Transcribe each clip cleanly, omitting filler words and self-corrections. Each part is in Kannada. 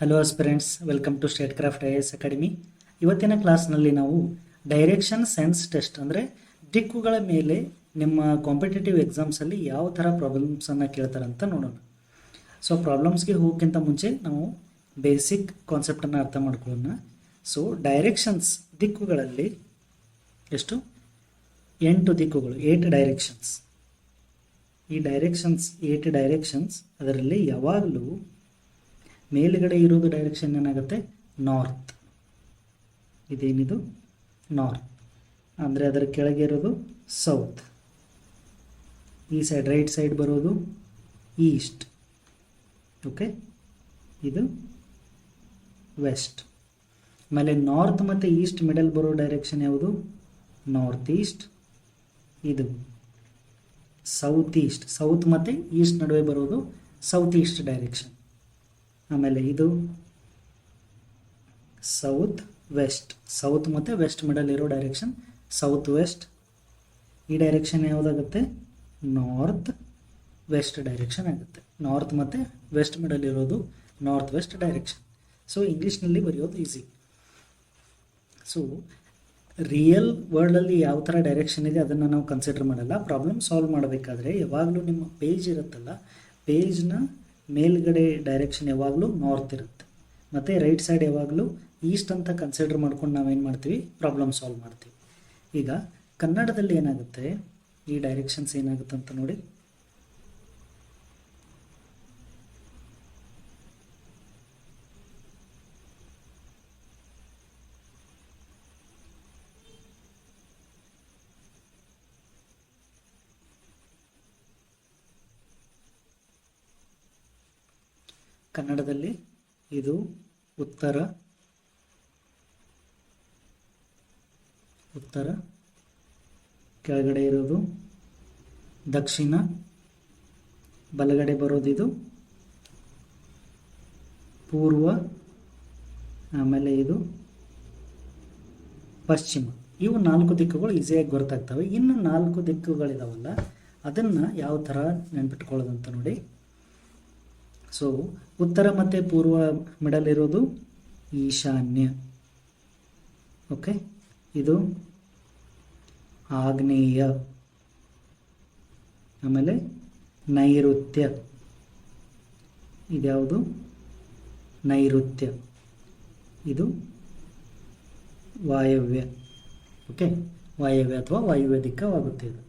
Hello aspirants, welcome to Statecraft IAS academy. ಇವತ್ತಿನ ಕ್ಲಾಸ್ನಲ್ಲಿ ನಾವು ಡೈರೆಕ್ಷನ್ ಸೆನ್ಸ್ ಟೆಸ್ಟ್ ಅಂದರೆ ದಿಕ್ಕುಗಳ ಮೇಲೆ ನಿಮ್ಮ ಕಾಂಪಿಟೇಟಿವ್ ಎಕ್ಸಾಮ್ಸಲ್ಲಿ ಯಾವ ಥರ ಪ್ರಾಬ್ಲಮ್ಸನ್ನು ಕೇಳ್ತಾರಂತ ನೋಡೋಣ. ಸೊ ಪ್ರಾಬ್ಲಮ್ಸ್ಗೆ ಹೋಗೋಕ್ಕಿಂತ ಮುಂಚೆ ನಾವು ಬೇಸಿಕ್ ಕಾನ್ಸೆಪ್ಟನ್ನು ಅರ್ಥ ಮಾಡ್ಕೊಳ್ಳೋಣ. ಸೊ ಡೈರೆಕ್ಷನ್ಸ್ ದಿಕ್ಕುಗಳಲ್ಲಿ ಎಷ್ಟು 8 ದಿಕ್ಕುಗಳು, 8 ಡೈರೆಕ್ಷನ್ಸ್. ಈ ಡೈರೆಕ್ಷನ್ಸ್ 8 ಡೈರೆಕ್ಷನ್ಸ್, ಅದರಲ್ಲಿ ಯಾವಾಗಲೂ ಮೇಲುಗಡೆ ಇರೋದು ಡೈರೆಕ್ಷನ್ ಏನಾಗುತ್ತೆ, ನಾರ್ತ್. ಇದೇನಿದು ನಾರ್ತ್ ಅಂದರೆ ಅದರ ಕೆಳಗೆ ಇರೋದು ಸೌತ್. ಈ ಸೈಡ್ ರೈಟ್ ಸೈಡ್ ಬರೋದು ಈಸ್ಟ್. ಓಕೆ, ಇದು ವೆಸ್ಟ್. ಆಮೇಲೆ ನಾರ್ತ್ ಮತ್ತು ಈಸ್ಟ್ ಮಿಡಲ್ ಬರೋ ಡೈರೆಕ್ಷನ್ ಯಾವುದು, ನಾರ್ತ್ ಈಸ್ಟ್. ಇದು ಸೌತ್ ಈಸ್ಟ್. ಸೌತ್ ಮತ್ತು ಈಸ್ಟ್ ನಡುವೆ ಬರೋದು ಸೌತ್ ಈಸ್ಟ್ ಡೈರೆಕ್ಷನ್. ಆಮೇಲೆ ಇದು ಸೌತ್ ವೆಸ್ಟ್. ಸೌತ್ ಮತ್ತು ವೆಸ್ಟ್ ಮಿಡಲ್ ಇರೋ ಡೈರೆಕ್ಷನ್ ಸೌತ್ ವೆಸ್ಟ್. ಈ ಡೈರೆಕ್ಷನ್ ಯಾವುದಾಗುತ್ತೆ, ನಾರ್ತ್ ವೆಸ್ಟ್ ಡೈರೆಕ್ಷನ್ ಆಗುತ್ತೆ. ನಾರ್ತ್ ಮತ್ತು ವೆಸ್ಟ್ ಮಿಡಲ್ ಇರೋದು ನಾರ್ತ್ ವೆಸ್ಟ್ ಡೈರೆಕ್ಷನ್. ಸೊ ಇಂಗ್ಲೀಷ್ನಲ್ಲಿ ಬರೆಯೋದು ಈಸಿ. ಸೊ ರಿಯಲ್ ವರ್ಲ್ಡಲ್ಲಿ ಯಾವ ಥರ ಡೈರೆಕ್ಷನ್ ಇದೆ ಅದನ್ನು ನಾವು ಕನ್ಸಿಡರ್ ಮಾಡಲ್ಲ. ಪ್ರಾಬ್ಲಮ್ ಸಾಲ್ವ್ ಮಾಡಬೇಕಾದ್ರೆ ಯಾವಾಗಲೂ ನಿಮ್ಮ ಪೇಜ್ ಇರುತ್ತಲ್ಲ, ಪೇಜ್ನ ಮೇಲ್ಗಡೆ ಡೈರೆಕ್ಷನ್ ಯಾವಾಗಲೂ ನಾರ್ತ್ ಇರುತ್ತೆ ಮತ್ತು ರೈಟ್ ಸೈಡ್ ಯಾವಾಗಲೂ ಈಸ್ಟ್ ಅಂತ ಕನ್ಸಿಡರ್ ಮಾಡ್ಕೊಂಡು ನಾವೇನು ಮಾಡ್ತೀವಿ, ಪ್ರಾಬ್ಲಮ್ ಸಾಲ್ವ್ ಮಾಡ್ತೀವಿ. ಈಗ ಕನ್ನಡದಲ್ಲಿ ಏನಾಗುತ್ತೆ, ಈ ಡೈರೆಕ್ಷನ್ಸ್ ಏನಾಗುತ್ತೆ ಅಂತ ನೋಡಿ. ಕನ್ನಡದಲ್ಲಿ ಇದು ಉತ್ತರ, ಕೆಳಗಡೆ ಇರೋದು ದಕ್ಷಿಣ, ಬಲಗಡೆ ಬರೋದಿದು ಪೂರ್ವ, ಆಮೇಲೆ ಇದು ಪಶ್ಚಿಮ. ಇವು 4 ದಿಕ್ಕುಗಳು ಈಸಿಯಾಗಿ ಗೊತ್ತಾಗ್ತವೆ. ಇನ್ನು 4 ದಿಕ್ಕುಗಳಿದಾವಲ್ಲ, ಅದನ್ನು ಯಾವ ಥರ ನೆನ್ಪಿಟ್ಕೊಳ್ಳೋದಂತ ನೋಡಿ. ಸೊ ಉತ್ತರ ಮತ್ತು ಪೂರ್ವ ಮಿಡಲ್ ಇರೋದು ಈಶಾನ್ಯ. ಓಕೆ, ಇದು ಆಗ್ನೇಯ, ಆಮೇಲೆ ನೈಋತ್ಯ. ಇದ್ಯಾವುದು, ನೈಋತ್ಯ. ಇದು ವಾಯವ್ಯ. ಓಕೆ, ವಾಯವ್ಯ ಅಥವಾ ವಾಯುವ್ಯ ದಿಕ್ಕವಾಗುತ್ತೆ ಇದು.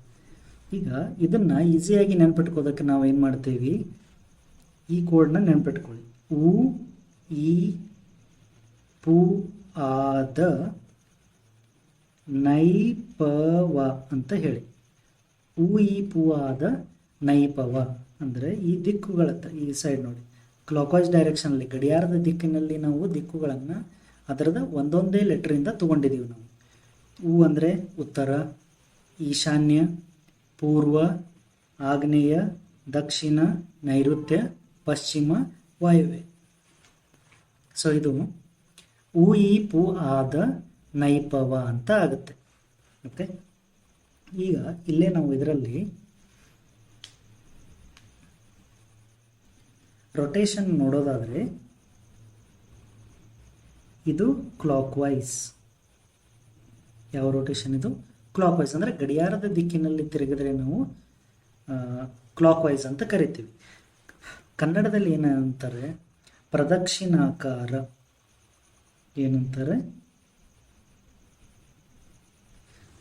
ಈಗ ಇದನ್ನು ಈಸಿಯಾಗಿ ನೆನ್ಪಿಟ್ಕೋದಕ್ಕೆ ನಾವು ಏನು ಮಾಡ್ತೀವಿ, ಈ ಕೋಡ್ನ ನೆನ್ಪಿಟ್ಕೊಳ್ಳಿ. ಉ ಈ ಪು ಆದ ನೈಪವ ಅಂತ ಹೇಳಿ. ಉ ಈ ಪು ಆದ ನೈಪವ ಅಂದರೆ ಈ ದಿಕ್ಕುಗಳ ಈ ಸೈಡ್ ನೋಡಿ, ಕ್ಲಾಕ್ವೈಸ್ ಡೈರೆಕ್ಷನಲ್ಲಿ ಗಡಿಯಾರದ ದಿಕ್ಕಿನಲ್ಲಿ ನಾವು ದಿಕ್ಕುಗಳನ್ನು ಅದರದ ಒಂದೊಂದೇ ಲೆಟ್ರಿಂದ ತೊಗೊಂಡಿದ್ದೀವಿ ನಾವು. ಉ ಅಂದರೆ ಉತ್ತರ, ಈಶಾನ್ಯ, ಪೂರ್ವ, ಆಗ್ನೇಯ, ದಕ್ಷಿಣ, ನೈಋತ್ಯ, ಪಶ್ಚಿಮ, ವಾಯುವ್ಯ. ಸೊ ಇದು ಉ ಈ ಪು ಆದ ನೈಪವ ಅಂತ ಆಗುತ್ತೆ. ಓಕೆ, ಈಗ ಇಲ್ಲೇ ನಾವು ಇದರಲ್ಲಿ ರೊಟೇಷನ್ ನೋಡೋದಾದರೆ ಇದು ಕ್ಲಾಕ್ ವೈಸ್. ಯಾವ ರೊಟೇಷನ್ ಇದು, ಕ್ಲಾಕ್ ವೈಸ್ ಅಂದರೆ ಗಡಿಯಾರದ ದಿಕ್ಕಿನಲ್ಲಿ ತಿರುಗಿದ್ರೆ ನಾವು ಕ್ಲಾಕ್ ವೈಸ್ ಅಂತ ಕರಿತೀವಿ. ಕನ್ನಡದಲ್ಲಿ ಏನಂತಾರೆ, ಪ್ರದಕ್ಷಿಣಾಕಾರ. ಏನಂತಾರೆ,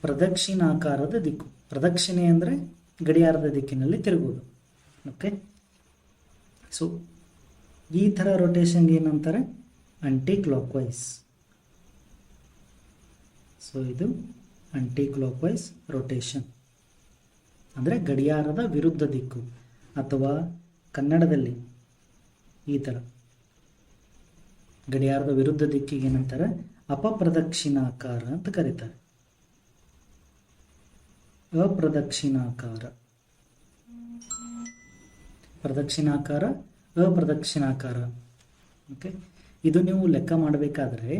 ಪ್ರದಕ್ಷಿಣಾಕಾರದ ದಿಕ್ಕು. ಪ್ರದಕ್ಷಿಣೆ ಅಂದರೆ ಗಡಿಯಾರದ ದಿಕ್ಕಿನಲ್ಲಿ ತಿರುಗುವುದು. ಓಕೆ, ಸೊ ಈ ಥರ ರೊಟೇಷನ್ಗೆ ಏನಂತಾರೆ, ಆಂಟಿ ಕ್ಲಾಕ್ ವೈಸ್. ಸೊ ಇದು ಆಂಟಿ ಕ್ಲಾಕ್ ವೈಸ್ ರೊಟೇಷನ್ ಅಂದರೆ ಗಡಿಯಾರದ ವಿರುದ್ಧ ದಿಕ್ಕು. ಅಥವಾ ಕನ್ನಡದಲ್ಲಿ ಈ ಥರ ಗಡಿಯಾರದ ವಿರುದ್ಧ ದಿಕ್ಕಿಗೆ ಏನಂತಾರೆ, ಅಪಪ್ರದಕ್ಷಿಣಾಕಾರ ಅಂತ ಕರೀತಾರೆ. ಅಪ್ರದಕ್ಷಿಣಾಕಾರ, ಪ್ರದಕ್ಷಿಣಾಕಾರ, ಅಪ್ರದಕ್ಷಿಣಾಕಾರ. ಓಕೆ, ಇದು ನೀವು ಲೆಕ್ಕ ಮಾಡಬೇಕಾದ್ರೆ,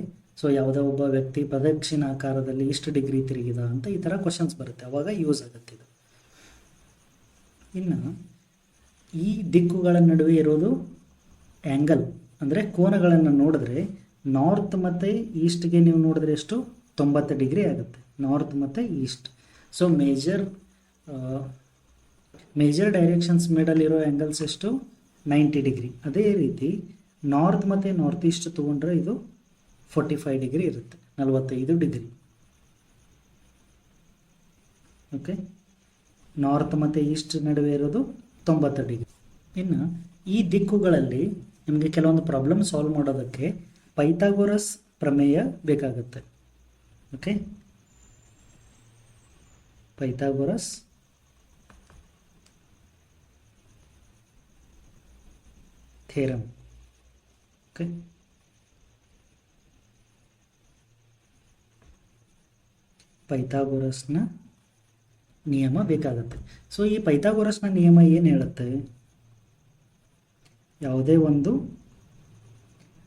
ಸೊ ಯಾವುದೋ ಒಬ್ಬ ವ್ಯಕ್ತಿ ಪ್ರದಕ್ಷಿಣಾಕಾರದಲ್ಲಿ ಇಷ್ಟು ಡಿಗ್ರಿ ತಿರುಗಿದ ಅಂತ ಈ ಥರ ಕ್ವಶನ್ಸ್ ಬರುತ್ತೆ, ಅವಾಗ ಯೂಸ್ ಆಗುತ್ತೆ ಇದು. ಇನ್ನು ಈ ದಿಕ್ಕುಗಳ ನಡುವೆ ಇರೋದು ಆ್ಯಂಗಲ್ ಅಂದರೆ ಕೋನಗಳನ್ನು ನೋಡಿದ್ರೆ ನಾರ್ತ್ ಮತ್ತು ಈಸ್ಟ್ಗೆ ನೀವು ನೋಡಿದ್ರೆ ಎಷ್ಟು 90 ಡಿಗ್ರಿ ಆಗುತ್ತೆ, ನಾರ್ತ್ ಮತ್ತು ಈಸ್ಟ್. ಸೊ ಮೇಜರ್ ಡೈರೆಕ್ಷನ್ಸ್ ಮೇಡಲ್ಲಿರೋ ಆ್ಯಂಗಲ್ಸ್ ಎಷ್ಟು 90 ಡಿಗ್ರಿ. ಅದೇ ರೀತಿ ನಾರ್ತ್ ಮತ್ತು ನಾರ್ತ್ ಈಸ್ಟ್ ತೊಗೊಂಡ್ರೆ ಇದು 45 ಡಿಗ್ರಿ ಇರುತ್ತೆ, 45 ಡಿಗ್ರಿ. ಓಕೆ, ನಾರ್ತ್ ಮತ್ತು ಈಸ್ಟ್ ನಡುವೆ ಇರೋದು 90 ಡಿಗ್ರಿ. ಇನ್ನು ಈ ದಿಕ್ಕುಗಳಲ್ಲಿ ನಿಮಗೆ ಕೆಲವೊಂದು ಪ್ರಾಬ್ಲಮ್ ಸಾಲ್ವ್ ಮಾಡೋದಕ್ಕೆ ಪೈಥಾಗೋರಸ್ ಪ್ರಮೇಯ ಬೇಕಾಗುತ್ತೆ. Okay, Pythagoras theorem. ಓಕೆ, ಪೈಥಾಗೋರಸ್ನ ನಿಯಮ ಬೇಕಾಗುತ್ತೆ. ಸೊ ಈ ಪೈಥಾಗೋರಸ್ನ ನಿಯಮ ಏನು ಹೇಳುತ್ತೆ? ಯಾವುದೇ ಒಂದು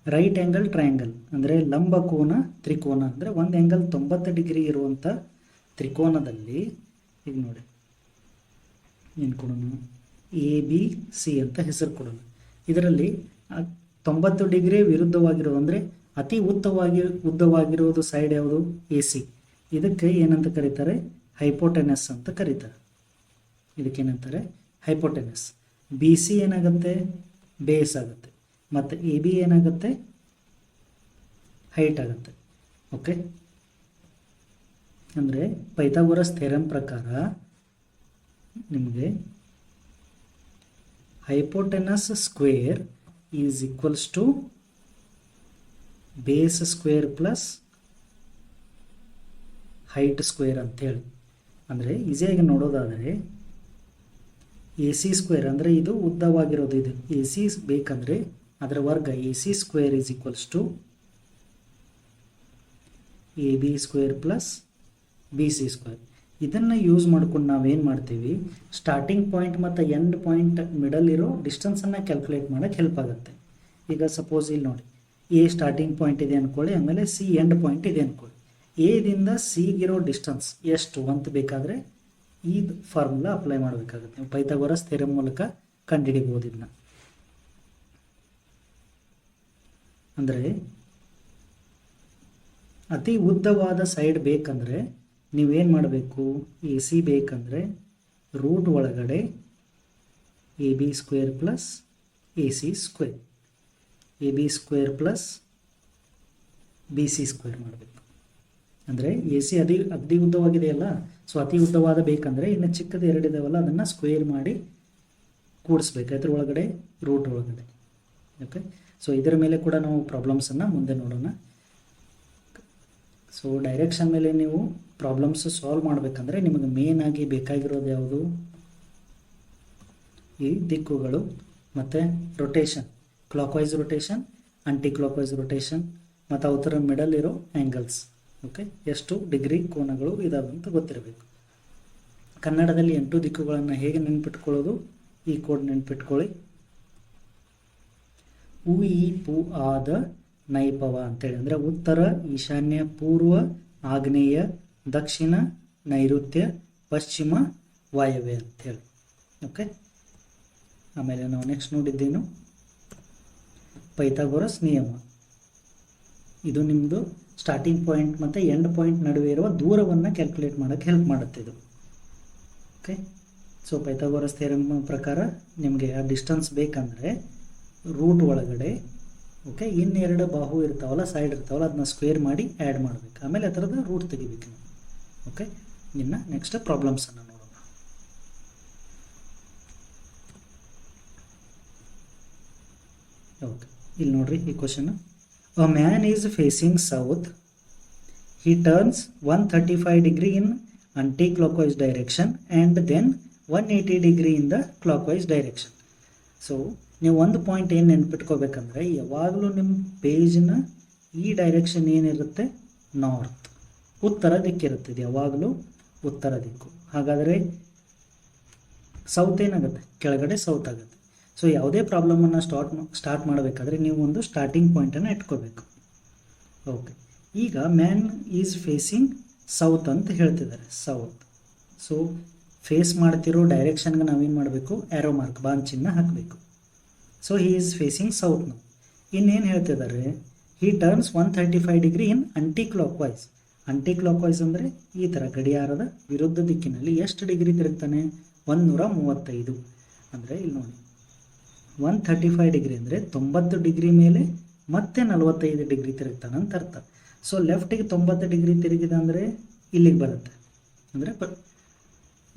ರೈಟ್ ಆ್ಯಂಗಲ್ ಟ್ರಯಾಂಗಲ್ ಅಂದರೆ ಲಂಬಕೋನ ತ್ರಿಕೋನ ಅಂದರೆ ಒಂದು ಆ್ಯಂಗಲ್ 90 ಡಿಗ್ರಿ ಇರುವಂಥ ತ್ರಿಕೋನದಲ್ಲಿ ಈಗ ನೋಡಿ ಏನು ಕೊಡೋಣ, ABC ಅಂತ ಹೆಸರು ಕೊಡೋಣ. ಇದರಲ್ಲಿ 90 ಡಿಗ್ರಿ ವಿರುದ್ಧವಾಗಿರೋದು ಅಂದರೆ ಅತಿ ಉದ್ದವಾಗಿರೋದು ಸೈಡ್ ಯಾವುದು? AC. ಇದಕ್ಕೆ ಏನಂತ ಕರೀತಾರೆ? ಹೈಪೋಟೆನಸ್ ಅಂತ ಕರೀತಾರೆ. ಇದಕ್ಕೇನಂತಾರೆ? ಹೈಪೋಟೆನಸ್. BC ಏನಾಗುತ್ತೆ? ಬೇಸ್ ಆಗುತ್ತೆ. ಮತ್ತು AB ಏನಾಗುತ್ತೆ? ಹೈಟ್ ಆಗುತ್ತೆ. ಓಕೆ, ಅಂದರೆ ಪೈಥಾಗೋರಸ್ ಥಿಯರಮ್ ಪ್ರಕಾರ ನಿಮಗೆ hypotenuse square is equals to base square plus height square ಅಂತೇಳಿ. ಅಂದರೆ ಈಸಿಯಾಗಿ ನೋಡೋದಾದರೆ AC ಸ್ಕ್ವೇರ್ ಅಂದರೆ ಇದು ಉದ್ದವಾಗಿರೋದು, ಇದು AC ಬೇಕಂದರೆ ಅದರ ವರ್ಗ AC square is equals to AB square plus BC square. ಇದನ್ನು ಯೂಸ್ ಮಾಡ್ಕೊಂಡು ನಾವೇನು ಮಾಡ್ತೀವಿ, ಸ್ಟಾರ್ಟಿಂಗ್ ಪಾಯಿಂಟ್ ಮತ್ತು ಎಂಡ್ ಪಾಯಿಂಟ್ ಮಿಡಲ್ ಇರೋ ಡಿಸ್ಟೆನ್ಸನ್ನು ಕ್ಯಾಲ್ಕುಲೇಟ್ ಮಾಡೋಕ್ಕೆ ಹೆಲ್ಪ್ ಆಗುತ್ತೆ. ಈಗ ಸಪೋಸ್ ಇಲ್ಲಿ ನೋಡಿ, A ಸ್ಟಾರ್ಟಿಂಗ್ ಪಾಯಿಂಟ್ ಇದೆ ಅಂದ್ಕೊಳ್ಳಿ, ಆಮೇಲೆ C ಎಂಡ್ ಪಾಯಿಂಟ್ ಇದೆ ಅಂದ್ಕೊಳ್ಳಿ. ಎದಿಂದ ಸಿಗಿರೋ ಡಿಸ್ಟೆನ್ಸ್ ಎಷ್ಟು ಅಂತ ಬೇಕಾದರೆ ಈ ಫಾರ್ಮುಲಾ ಅಪ್ಲೈ ಮಾಡಬೇಕಾಗುತ್ತೆ. ನೀವು ಪೈಥಾಗೋರಸ್ ಥಿಯರಮ್ ಮೂಲಕ ಕಂಡುಹಿಡಿಬಹುದು ಇದನ್ನ. ಅಂದರೆ ಅತಿ ಉದ್ದವಾದ ಸೈಡ್ ಬೇಕಂದರೆ ನೀವೇನು ಮಾಡಬೇಕು, AC ಬೇಕಂದರೆ ರೂಟ್ ಒಳಗಡೆ AB square plus AC square, AB square plus BC square ಮಾಡಬೇಕು. ಅಂದರೆ AC ಅತಿ ಉದ್ದವಾಗಿದೆಯಲ್ಲ, ಸೊ ಅತಿ ಉದ್ದವಾದ ಬೇಕಂದರೆ ಇನ್ನು ಚಿಕ್ಕದು ಎರಡಿದಾವಲ್ಲ ಅದನ್ನು ಸ್ಕ್ವೇರ್ ಮಾಡಿ ಕೂಡಿಸ್ಬೇಕು ಅದ್ರ ಒಳಗಡೆ, ರೂಟ್ ಒಳಗಡೆ. ಓಕೆ, ಸೊ ಇದರ ಮೇಲೆ ಕೂಡ ನಾವು ಪ್ರಾಬ್ಲಮ್ಸನ್ನು ಮುಂದೆ ನೋಡೋಣ. ಸೊ ಡೈರೆಕ್ಷನ್ ಮೇಲೆ ನೀವು ಪ್ರಾಬ್ಲಮ್ಸ್ ಸಾಲ್ವ್ ಮಾಡಬೇಕಂದ್ರೆ ನಿಮಗೆ ಮೇನ್ ಆಗಿ ಬೇಕಾಗಿರೋದು ಯಾವುದು? ಈ ದಿಕ್ಕುಗಳು ಮತ್ತು rotation, clockwise rotation, anti clock wise rotation ಮತ್ತು ಅವತರ ಮಿಡಲ್ ಇರೋ ಆ್ಯಂಗಲ್ಸ್. ಓಕೆ, ಎಷ್ಟು ಡಿಗ್ರಿ ಕೋನಗಳು ಇದಾವೆ ಅಂತ ಗೊತ್ತಿರಬೇಕು. ಕನ್ನಡದಲ್ಲಿ 8 ದಿಕ್ಕುಗಳನ್ನು ಹೇಗೆ ನೆನ್ಪಿಟ್ಕೊಳ್ಳೋದು? ಈ ಕೋಡ್ ನೆನ್ಪಿಟ್ಕೊಳ್ಳಿ. ಉ ಈ ಪು ಆದ ನೈಪವ ಅಂತೇಳಿ, ಅಂದರೆ ಉತ್ತರ, ಈಶಾನ್ಯ, ಪೂರ್ವ, ಆಗ್ನೇಯ, ದಕ್ಷಿಣ, ನೈಋತ್ಯ, ಪಶ್ಚಿಮ, ವಾಯವ್ಯ ಅಂತೇಳಿ. ಓಕೆ, ಆಮೇಲೆ ನಾವು ನೆಕ್ಸ್ಟ್ ನೋಡಿದ್ದೇನು? ಪೈಥಾಗೋರಸ್ ನಿಯಮ. ಇದು ನಿಮ್ಮದು ಸ್ಟಾರ್ಟಿಂಗ್ ಪಾಯಿಂಟ್ ಮತ್ತು ಎಂಡ್ ಪಾಯಿಂಟ್ ನಡುವೆ ಇರುವ ದೂರವನ್ನು ಕ್ಯಾಲ್ಕುಲೇಟ್ ಮಾಡೋಕ್ಕೆ ಹೆಲ್ಪ್ ಮಾಡುತ್ತೆ ಇದು. ಓಕೆ, ಸೊ ಪೈಥಾಗೋರಸ್ ಥಿಯರಮ್ ಪ್ರಕಾರ ನಿಮಗೆ ಆ ಡಿಸ್ಟೆನ್ಸ್ ಬೇಕಂದರೆ ರೂಟ್ ಒಳಗಡೆ, ಓಕೆ, ಇನ್ನೆರಡು ಬಾಹು ಇರ್ತಾವಲ್ಲ, ಸೈಡ್ ಇರ್ತಾವಲ್ಲ, ಅದನ್ನ ಸ್ಕ್ವೇರ್ ಮಾಡಿ ಆ್ಯಡ್ ಮಾಡಬೇಕು. ಆಮೇಲೆ ಆ ಥರದ ರೂಟ್ ತೆಗಿಬೇಕು ನಾವು. ಓಕೆ, ಇನ್ನು ನೆಕ್ಸ್ಟ್ ಪ್ರಾಬ್ಲಮ್ಸನ್ನು ನೋಡೋಣ. ಓಕೆ, ಇಲ್ಲಿ ನೋಡ್ರಿ ಈ question. A man is facing south. He turns 135 degree in anti-clockwise direction and then 180 degree in the clockwise direction. So ನೀವು ಒಂದು ಪಾಯಿಂಟ್ ಏನು ನೆನ್ಪಿಟ್ಕೋಬೇಕಂದ್ರೆ, ಯಾವಾಗಲೂ ನಿಮ್ಮ ಪೇಜ್ನ ಈ ಡೈರೆಕ್ಷನ್ ಏನಿರುತ್ತೆ? ನಾರ್ತ್, ಉತ್ತರ ದಿಕ್ಕಿರುತ್ತೆ. ಇದು ಯಾವಾಗಲೂ ಉತ್ತರ ದಿಕ್ಕು. ಹಾಗಾದರೆ ಸೌತ್ ಏನಾಗುತ್ತೆ? ಕೆಳಗಡೆ ಸೌತ್ ಆಗುತ್ತೆ. ಸೊ ಯಾವುದೇ ಪ್ರಾಬ್ಲಮನ್ನು ಸ್ಟಾರ್ಟ್ ಮಾಡಬೇಕಾದ್ರೆ ನೀವು ಒಂದು ಸ್ಟಾರ್ಟಿಂಗ್ ಪಾಯಿಂಟನ್ನು ಇಟ್ಕೋಬೇಕು. ಓಕೆ, ಈಗ ಮ್ಯಾನ್ ಈಸ್ ಫೇಸಿಂಗ್ ಸೌತ್ ಅಂತ ಹೇಳ್ತಿದ್ದಾರೆ, ಸೌತ್. ಸೊ ಫೇಸ್ ಮಾಡ್ತಿರೋ ಡೈರೆಕ್ಷನ್ಗೆ ನಾವೇನು ಮಾಡಬೇಕು? ಆ್ಯರೋ ಮಾರ್ಕ್, ಬಾಣ್ ಚಿಹ್ನೆ ಹಾಕಬೇಕು. So he is facing south ನಾವು. ಇನ್ನೇನು ಹೇಳ್ತಿದ್ದಾರೆ, he turns 135 degree in aunty clock wise. Aunty clock wise ಅಂದರೆ ಈ ಥರ ಗಡಿಯಾರದ ವಿರುದ್ಧ ದಿಕ್ಕಿನಲ್ಲಿ ಎಷ್ಟು ಡಿಗ್ರಿ ತಿರುಗ್ತಾನೆ? 135. ಅಂದರೆ ಇಲ್ಲಿ ನೋಡಿ 135 ಡಿಗ್ರಿ ಅಂದರೆ 90 ಡಿಗ್ರಿ ಮೇಲೆ ಮತ್ತೆ 45 ಡಿಗ್ರಿ ತಿರುಗ್ತಾನೆ ಅಂತ ಅರ್ಥ. ಸೊ ಲೆಫ್ಟಿಗೆ 90 ಡಿಗ್ರಿ ತಿರುಗಿದೆ ಅಂದರೆ ಇಲ್ಲಿಗೆ ಬರುತ್ತೆ, ಅಂದರೆ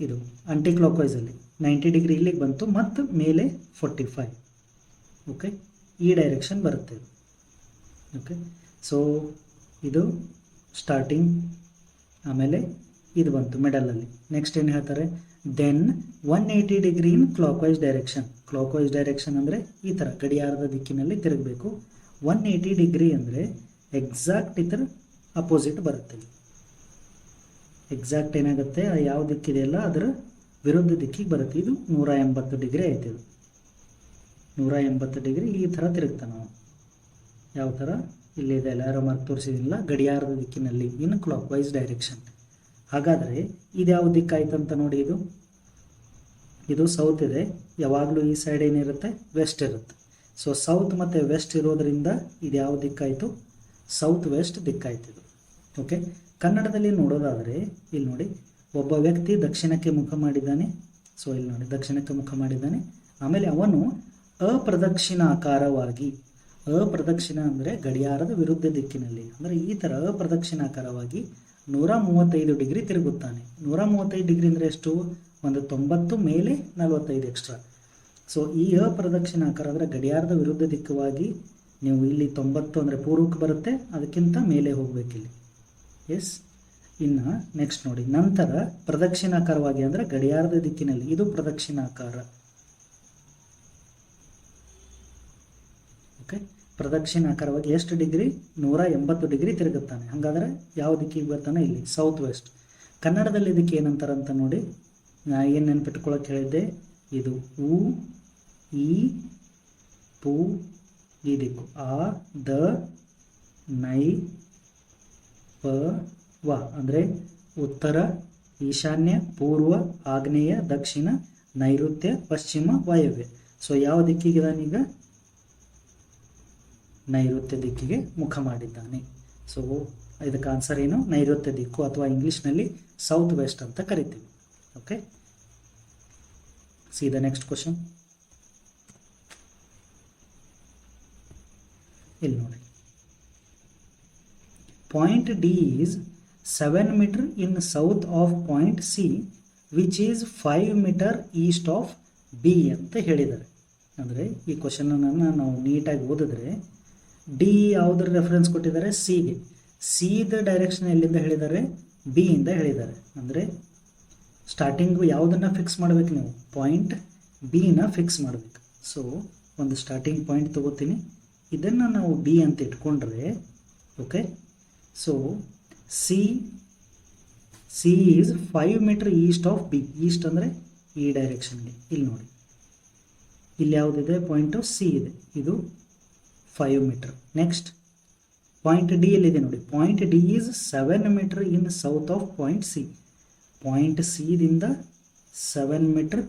ಇದು ಆಂಟಿ ಕ್ಲಾಕ್ ವೈಸಲ್ಲಿ 90 ಡಿಗ್ರಿ ಇಲ್ಲಿಗೆ ಬಂತು, ಮತ್ತು ಮೇಲೆ 45. ಓಕೆ, ಈ ಡೈರೆಕ್ಷನ್ ಬರುತ್ತೆ ಇದು. ಓಕೆ, ಸೊ ಇದು ಸ್ಟಾರ್ಟಿಂಗ್, ಆಮೇಲೆ ಇದು ಬಂತು ಮಿಡಲಲ್ಲಿ. ನೆಕ್ಸ್ಟ್ ಏನು ಹೇಳ್ತಾರೆ, then 180 degree in clockwise direction. Clockwise direction ಅಂದರೆ ಈ ಥರ ಗಡಿಯಾರದ ದಿಕ್ಕಿನಲ್ಲಿ ತಿರುಗಬೇಕು. 180 ಡಿಗ್ರಿ ಅಂದರೆ ಎಕ್ಸಾಕ್ಟ್ ಇದರ ಅಪೋಸಿಟ್ ಬರುತ್ತೆ. ಎಕ್ಸಾಕ್ಟ್ ಏನಾಗುತ್ತೆ, ಯಾವ ದಿಕ್ಕಿದೆಯಲ್ಲ ಅದರ ವಿರುದ್ಧ ದಿಕ್ಕಿಗೆ ಬರುತ್ತೆ. ಇದು 180 ಡಿಗ್ರಿ ಆಯ್ತು. ಇದು 180 ಡಿಗ್ರಿ ಈ ಥರ ತಿರುಗ್ತಾನೆ ನಾವು. ಯಾವ ಥರ? ಇಲ್ಲಿದೆ ಅಲ್ಲ, ಯಾರೋ ಮಾರ್ಕ್ ತೋರಿಸಿದಿಲ್ಲ, ಗಡಿಯಾರದ ದಿಕ್ಕಿನಲ್ಲಿ ಇನ್ ಕ್ಲಾಕ್ ವೈಸ್ ಡೈರೆಕ್ಷನ್. ಹಾಗಾದರೆ ಇದು ಯಾವ ದಿಕ್ಕಾಯ್ತಂತ ನೋಡಿ, ಇದು ಸೌತ್ ಇದೆ. ಯಾವಾಗಲೂ ಈ ಸೈಡ್ ಏನಿರುತ್ತೆ, ವೆಸ್ಟ್ ಇರುತ್ತೆ. ಸೊ ಸೌತ್ ಮತ್ತು ವೆಸ್ಟ್ ಇರೋದರಿಂದ ಇದು ಯಾವ ದಿಕ್ಕಾಯಿತು? ಸೌತ್ ವೆಸ್ಟ್ ದಿಕ್ಕಾಯ್ತು ಇದು. ಓಕೆ, ಕನ್ನಡದಲ್ಲಿ ನೋಡೋದಾದರೆ ಇಲ್ಲಿ ನೋಡಿ, ಒಬ್ಬ ವ್ಯಕ್ತಿ ದಕ್ಷಿಣಕ್ಕೆ ಮುಖ ಮಾಡಿದ್ದಾನೆ. ಸೊ ಇಲ್ಲಿ ನೋಡಿ, ದಕ್ಷಿಣಕ್ಕೆ ಮುಖ ಮಾಡಿದ್ದಾನೆ. ಆಮೇಲೆ ಅವನು ಅಪ್ರದಕ್ಷಿಣಾಕಾರವಾಗಿ, ಅಪ್ರದಕ್ಷಿಣ ಅಂದರೆ ಗಡಿಯಾರದ ವಿರುದ್ಧ ದಿಕ್ಕಿನಲ್ಲಿ, ಅಂದರೆ ಈ ಥರ ಅಪ್ರದಕ್ಷಿಣಾಕಾರವಾಗಿ 135 ಡಿಗ್ರಿ ತಿರುಗುತ್ತಾನೆ. 135 ಡಿಗ್ರಿ ಅಂದರೆ ಎಷ್ಟು? ಒಂದು 90 ಮೇಲೆ 45 ಎಕ್ಸ್ಟ್ರಾ. ಸೊ ಈ ಅಪ್ರದಕ್ಷಿಣಾಕಾರ ಅಂದರೆ ಗಡಿಯಾರದ ವಿರುದ್ಧ ದಿಕ್ಕವಾಗಿ ನೀವು ಇಲ್ಲಿ 90 ಅಂದರೆ ಪೂರ್ವಕ್ಕೆ ಬರುತ್ತೆ, ಅದಕ್ಕಿಂತ ಮೇಲೆ ಹೋಗಬೇಕಿಲ್ಲಿ. ಎಸ್, ಇನ್ನು ನೆಕ್ಸ್ಟ್ ನೋಡಿ, ನಂತರ ಪ್ರದಕ್ಷಿಣಾಕಾರವಾಗಿ ಅಂದರೆ ಗಡಿಯಾರದ ದಿಕ್ಕಿನಲ್ಲಿ, ಇದು ಪ್ರದಕ್ಷಿಣಾಕಾರ. ಓಕೆ, ಪ್ರದಕ್ಷಿಣಾಕಾರವಾಗಿ ಎಷ್ಟು ಡಿಗ್ರಿ? 180 ಡಿಗ್ರಿ ತಿರುಗುತ್ತಾನೆ. ಹಾಗಾದರೆ ಯಾವ ದಿಕ್ಕಿಗೆ ಬರ್ತಾನೆ? ಇಲ್ಲಿ ಸೌತ್ ವೆಸ್ಟ್. ಕನ್ನಡದಲ್ಲಿ ಇದಕ್ಕೆ ಏನಂತಾರಂತ ನೋಡಿ, ನಾ ಏನು ನೆನ್ಪಿಟ್ಕೊಳ್ಳೋಕೆ ಹೇಳಿದ್ದೆ, ಇದು ಉ, ಈ, ಪು, ಈ ದಿಕ್ಕು, ಆ, ದ, ನೈ, ಪ, ವ ಅಂದರೆ ಉತ್ತರ, ಈಶಾನ್ಯ, ಪೂರ್ವ, ಆಗ್ನೇಯ, ದಕ್ಷಿಣ, ನೈಋತ್ಯ, ಪಶ್ಚಿಮ, ವಾಯವ್ಯ. ಸೊ ಯಾವ ದಿಕ್ಕಿಗಿದಾನೀಗ? ನೈಋತ್ಯ ದಿಕ್ಕಿಗೆ ಮುಖ ಮಾಡಿದ್ದಾನೆ. ಸೊ ಇದಕ್ಕೆ ಆನ್ಸರ್ ಏನು? ನೈಋತ್ಯ ದಿಕ್ಕು, ಅಥವಾ ಇಂಗ್ಲೀಷ್ನಲ್ಲಿ ಸೌತ್ ವೆಸ್ಟ್ ಅಂತ ಕರಿತೀವಿ. Okay, see the next question. ಇಲ್ಲಿ ನೋಡಿ, point D is 7 meter in south of point C which is 5 meter east of B ಅಂತ ಹೇಳಿದ್ದಾರೆ. ಅಂದರೆ ಈ ಕ್ವಶನನ್ನು ನಾವು ನೀಟಾಗಿ ಓದಿದ್ರೆ, ಡಿ ಯಾವುದ್ರ ರೆಫರೆನ್ಸ್ ಕೊಟ್ಟಿದ್ದಾರೆ? ಸಿಗೆ. ಸಿದ ಡೈರೆಕ್ಷನ್ ಎಲ್ಲಿಂದ ಹೇಳಿದ್ದಾರೆ? ಬಿ ಇಂದ ಹೇಳಿದ್ದಾರೆ. ಅಂದರೆ ಸ್ಟಾರ್ಟಿಂಗು ಯಾವುದನ್ನು ಫಿಕ್ಸ್ ಮಾಡಬೇಕು ನೀವು? ಪಾಯಿಂಟ್ ಬಿನ ಫಿಕ್ಸ್ ಮಾಡಬೇಕು. ಸೊ ಒಂದು ಸ್ಟಾರ್ಟಿಂಗ್ ಪಾಯಿಂಟ್ ತಗೋತೀನಿ, ಇದನ್ನು ನಾವು ಬಿ ಅಂತ ಇಟ್ಕೊಂಡ್ರೆ, okay, so C is 5 meter east of B. East ಅಂದರೆ ಈ ಡೈರೆಕ್ಷನ್ಗೆ. ಇಲ್ಲಿ ನೋಡಿ, ಇಲ್ಲಿ ಯಾವುದಿದೆ? ಪಾಯಿಂಟು ಸಿ ಇದೆ, ಇದು 5 ಮೀಟರ್. ನೆಕ್ಸ್ಟ್ ಪಾಯಿಂಟ್ ಡಿ ಎಲ್ಲಿದೆ ನೋಡಿ, point D is 7 meter in south of point C. Point ಸಿದಿಂದ 7 ಮೀಟರ್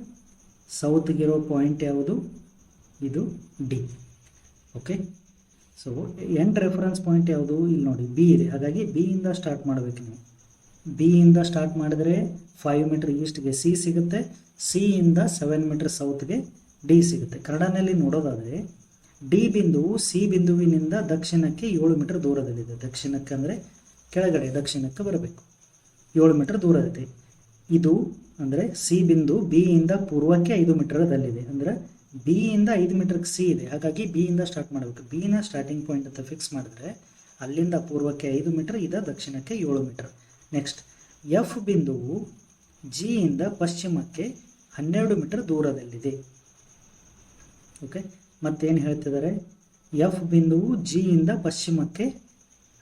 ಸೌತ್ಗಿರೋ ಪಾಯಿಂಟ್ ಯಾವುದು? ಇದು D. Okay, so end reference point ಯಾವುದು? ಇಲ್ಲಿ ನೋಡಿ, ಬಿ ಇದೆ. ಹಾಗಾಗಿ ಬಿ ಇಂದ ಸ್ಟಾರ್ಟ್ ಮಾಡಬೇಕು ನೀವು. ಬಿ ಇಂದ ಸ್ಟಾರ್ಟ್ ಮಾಡಿದರೆ 5 ಮೀಟರ್ ಈಸ್ಟ್ಗೆ ಸಿ ಸಿಗುತ್ತೆ, ಸಿ ಇಂದ 7 ಮೀಟರ್ ಸೌತ್ಗೆ ಡಿ ಸಿಗುತ್ತೆ. ಕನ್ನಡನಲ್ಲಿ ನೋಡೋದಾದರೆ ಡಿ ಬಿಂದುವು ಸಿ ಬಿಂದುವಿನಿಂದ ದಕ್ಷಿಣಕ್ಕೆ 7 ಮೀಟರ್ ದೂರದಲ್ಲಿದೆ. ದಕ್ಷಿಣಕ್ಕೆ ಅಂದರೆ ಕೆಳಗಡೆ ದಕ್ಷಿಣಕ್ಕೆ ಬರಬೇಕು, 7 ಮೀಟರ್ ದೂರ ಇದೆ. ಇದು ಅಂದರೆ ಸಿ ಬಿಂದು ಬಿ ಇಂದ ಪೂರ್ವಕ್ಕೆ 5 ಮೀಟರದಲ್ಲಿದೆ. ಅಂದರೆ ಬಿ ಇಂದ 5 ಮೀಟರ್ಗೆ ಸಿ ಇದೆ, ಹಾಗಾಗಿ ಬಿ ಇಂದ ಸ್ಟಾರ್ಟ್ ಮಾಡಬೇಕು. ಬಿನ ಸ್ಟಾರ್ಟಿಂಗ್ ಪಾಯಿಂಟ್ ಅಂತ ಫಿಕ್ಸ್ ಮಾಡಿದ್ರೆ ಅಲ್ಲಿಂದ ಪೂರ್ವಕ್ಕೆ 5 ಮೀಟರ್, ಇದ ದಕ್ಷಿಣಕ್ಕೆ 7 ಮೀಟರ್. ನೆಕ್ಸ್ಟ್ ಎಫ್ ಬಿಂದುವು ಜಿ ಇಂದ ಪಶ್ಚಿಮಕ್ಕೆ 12 ಮೀಟರ್ ದೂರದಲ್ಲಿದೆ. ಓಕೆ, ಮತ್ತೇನು ಹೇಳ್ತಿದ್ದಾರೆ? ಎಫ್ ಬಿಂದುವು ಜಿ ಇಂದ ಪಶ್ಚಿಮಕ್ಕೆ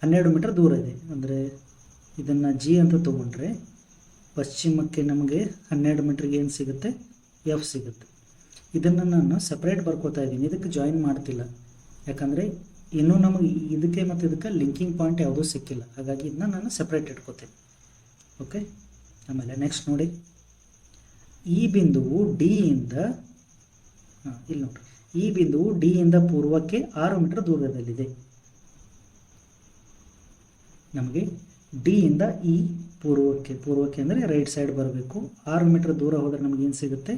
12 ಮೀಟರ್ ದೂರ ಇದೆ. ಅಂದರೆ ಇದನ್ನು ಜಿ ಅಂತ ತೊಗೊಂಡ್ರೆ ಪಶ್ಚಿಮಕ್ಕೆ ನಮಗೆ 12 ಮೀಟ್ರಿಗೆ ಏನು ಸಿಗುತ್ತೆ? ಎಫ್ ಸಿಗುತ್ತೆ. ಇದನ್ನು ನಾನು ಸಪ್ರೇಟ್ ಬರ್ಕೋತಾ ಇದ್ದೀನಿ, ಇದಕ್ಕೆ ಜಾಯಿನ್ ಮಾಡ್ತಿಲ್ಲ. ಯಾಕಂದರೆ ಇನ್ನೂ ನಮಗೆ ಇದಕ್ಕೆ ಮತ್ತು ಇದಕ್ಕೆ ಲಿಂಕಿಂಗ್ ಪಾಯಿಂಟ್ ಯಾವುದೂ ಸಿಕ್ಕಿಲ್ಲ, ಹಾಗಾಗಿ ಇದನ್ನ ನಾನು ಸಪ್ರೇಟ್ ಇಟ್ಕೋತೀನಿ. ಓಕೆ, ಆಮೇಲೆ ನೆಕ್ಸ್ಟ್ ನೋಡಿ, ಈ ಬಿಂದುವು ಡಿ ಇಂದ ಇಲ್ಲಿ ನೋಡ್ರಿ, ಈ ಬಿಂದುವು ಡಿ ಇಂದ ಪೂರ್ವಕ್ಕೆ 6 ಮೀಟರ್ ದೂರದಲ್ಲಿದೆ. ನಮಗೆ ಡಿ ಇಂದ ಈ ಪೂರ್ವಕ್ಕೆ ಅಂದರೆ ರೈಟ್ ಸೈಡ್ ಬರಬೇಕು. 6 ಮೀಟರ್ ದೂರ ಹೋದರೆ ನಮಗೆ ಏನು ಸಿಗುತ್ತೆ?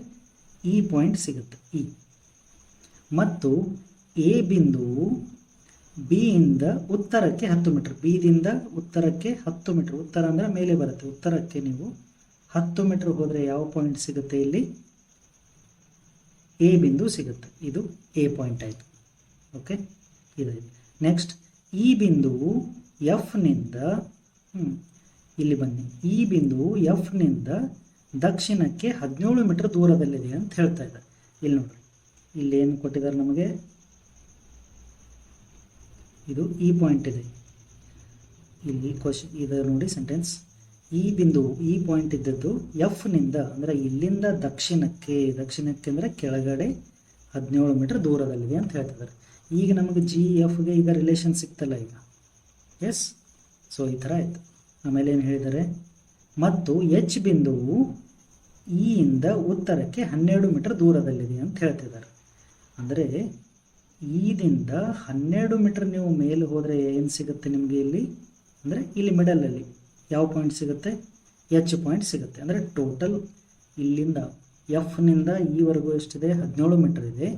ಈ ಪಾಯಿಂಟ್ ಸಿಗುತ್ತೆ ಇ. ಮತ್ತು ಎ ಬಿಂದುವು ಬಿ ಇಂದ ಉತ್ತರಕ್ಕೆ 10 ಮೀಟರ್, ಬಿದಿಂದ ಉತ್ತರಕ್ಕೆ 10 ಮೀಟರ್, ಉತ್ತರ ಅಂದರೆ ಮೇಲೆ ಬರುತ್ತೆ, ಉತ್ತರಕ್ಕೆ ನೀವು 10 ಮೀಟರ್ ಹೋದರೆ ಯಾವ ಪಾಯಿಂಟ್ ಸಿಗುತ್ತೆ? ಇಲ್ಲಿ ಎ ಬಿಂದು ಸಿಗುತ್ತೆ. ಇದು ಎ ಪಾಯಿಂಟ್ ಆಯಿತು. ಓಕೆ, ಇದಾಯಿತು. ನೆಕ್ಸ್ಟ್ ಈ ಬಿಂದುವು ಎಫ್ನಿಂದ ಇಲ್ಲಿ ಬನ್ನಿ, ಈ ಬಿಂದುವು ಎಫ್ನಿಂದ ದಕ್ಷಿಣಕ್ಕೆ 17 ಮೀಟರ್ ದೂರದಲ್ಲಿದೆ ಅಂತ ಹೇಳ್ತಾ ಇದ್ದಾರೆ. ಇಲ್ಲಿ ನೋಡ್ರಿ, ಇಲ್ಲಿ ಏನು ಕೊಟ್ಟಿದ್ದಾರೆ ನಮಗೆ? ಇದು ಈ ಪಾಯಿಂಟ್ ಇದೆ. ಇಲ್ಲಿ ಕ್ವಶನ್ ಇದೆ ನೋಡಿ, ಸೆಂಟೆನ್ಸ್. ಈ ಬಿಂದುವು ಈ ಪಾಯಿಂಟ್ ಇದ್ದದ್ದು ಎಫ್ನಿಂದ ಅಂದರೆ ಇಲ್ಲಿಂದ ದಕ್ಷಿಣಕ್ಕೆ ಅಂದರೆ ಕೆಳಗಡೆ 17 ಮೀಟರ್ ದೂರದಲ್ಲಿದೆ ಅಂತ ಹೇಳ್ತಿದ್ದಾರೆ. ಈಗ ನಮಗೆ ಜಿ ಎಫ್ಗೆ ಈಗ ರಿಲೇಷನ್ ಸಿಗ್ತಲ್ಲ ಈಗ. ಎಸ್, ಸೊ ಈ ಥರ ಆಯಿತು. ಆಮೇಲೆ ಏನು ಹೇಳಿದ್ದಾರೆ? ಮತ್ತು ಎಚ್ ಬಿಂದುವು ಇ ಇಂದ ಉತ್ತರಕ್ಕೆ 12 ಮೀಟರ್ ದೂರದಲ್ಲಿದೆ ಅಂತ ಹೇಳ್ತಿದ್ದಾರೆ. ಅಂದರೆ ಈದಿಂದ 12 ಮೀಟರ್ ನೀವು ಮೇಲೆ ಹೋದರೆ ಏನು ಸಿಗುತ್ತೆ ನಿಮಗೆ ಇಲ್ಲಿ? ಅಂದರೆ ಇಲ್ಲಿ ಮಿಡಲಲ್ಲಿ ಯಾವ ಪಾಯಿಂಟ್ ಸಿಗುತ್ತೆ? ಎಚ್ ಪಾಯಿಂಟ್ ಸಿಗುತ್ತೆ. ಅಂದರೆ ಟೋಟಲ್ ಇಲ್ಲಿಂದ ಎಫ್ನಿಂದ ಈವರೆಗೂ ಎಷ್ಟಿದೆ? 17 ಮೀಟರ್ ಇದೆ.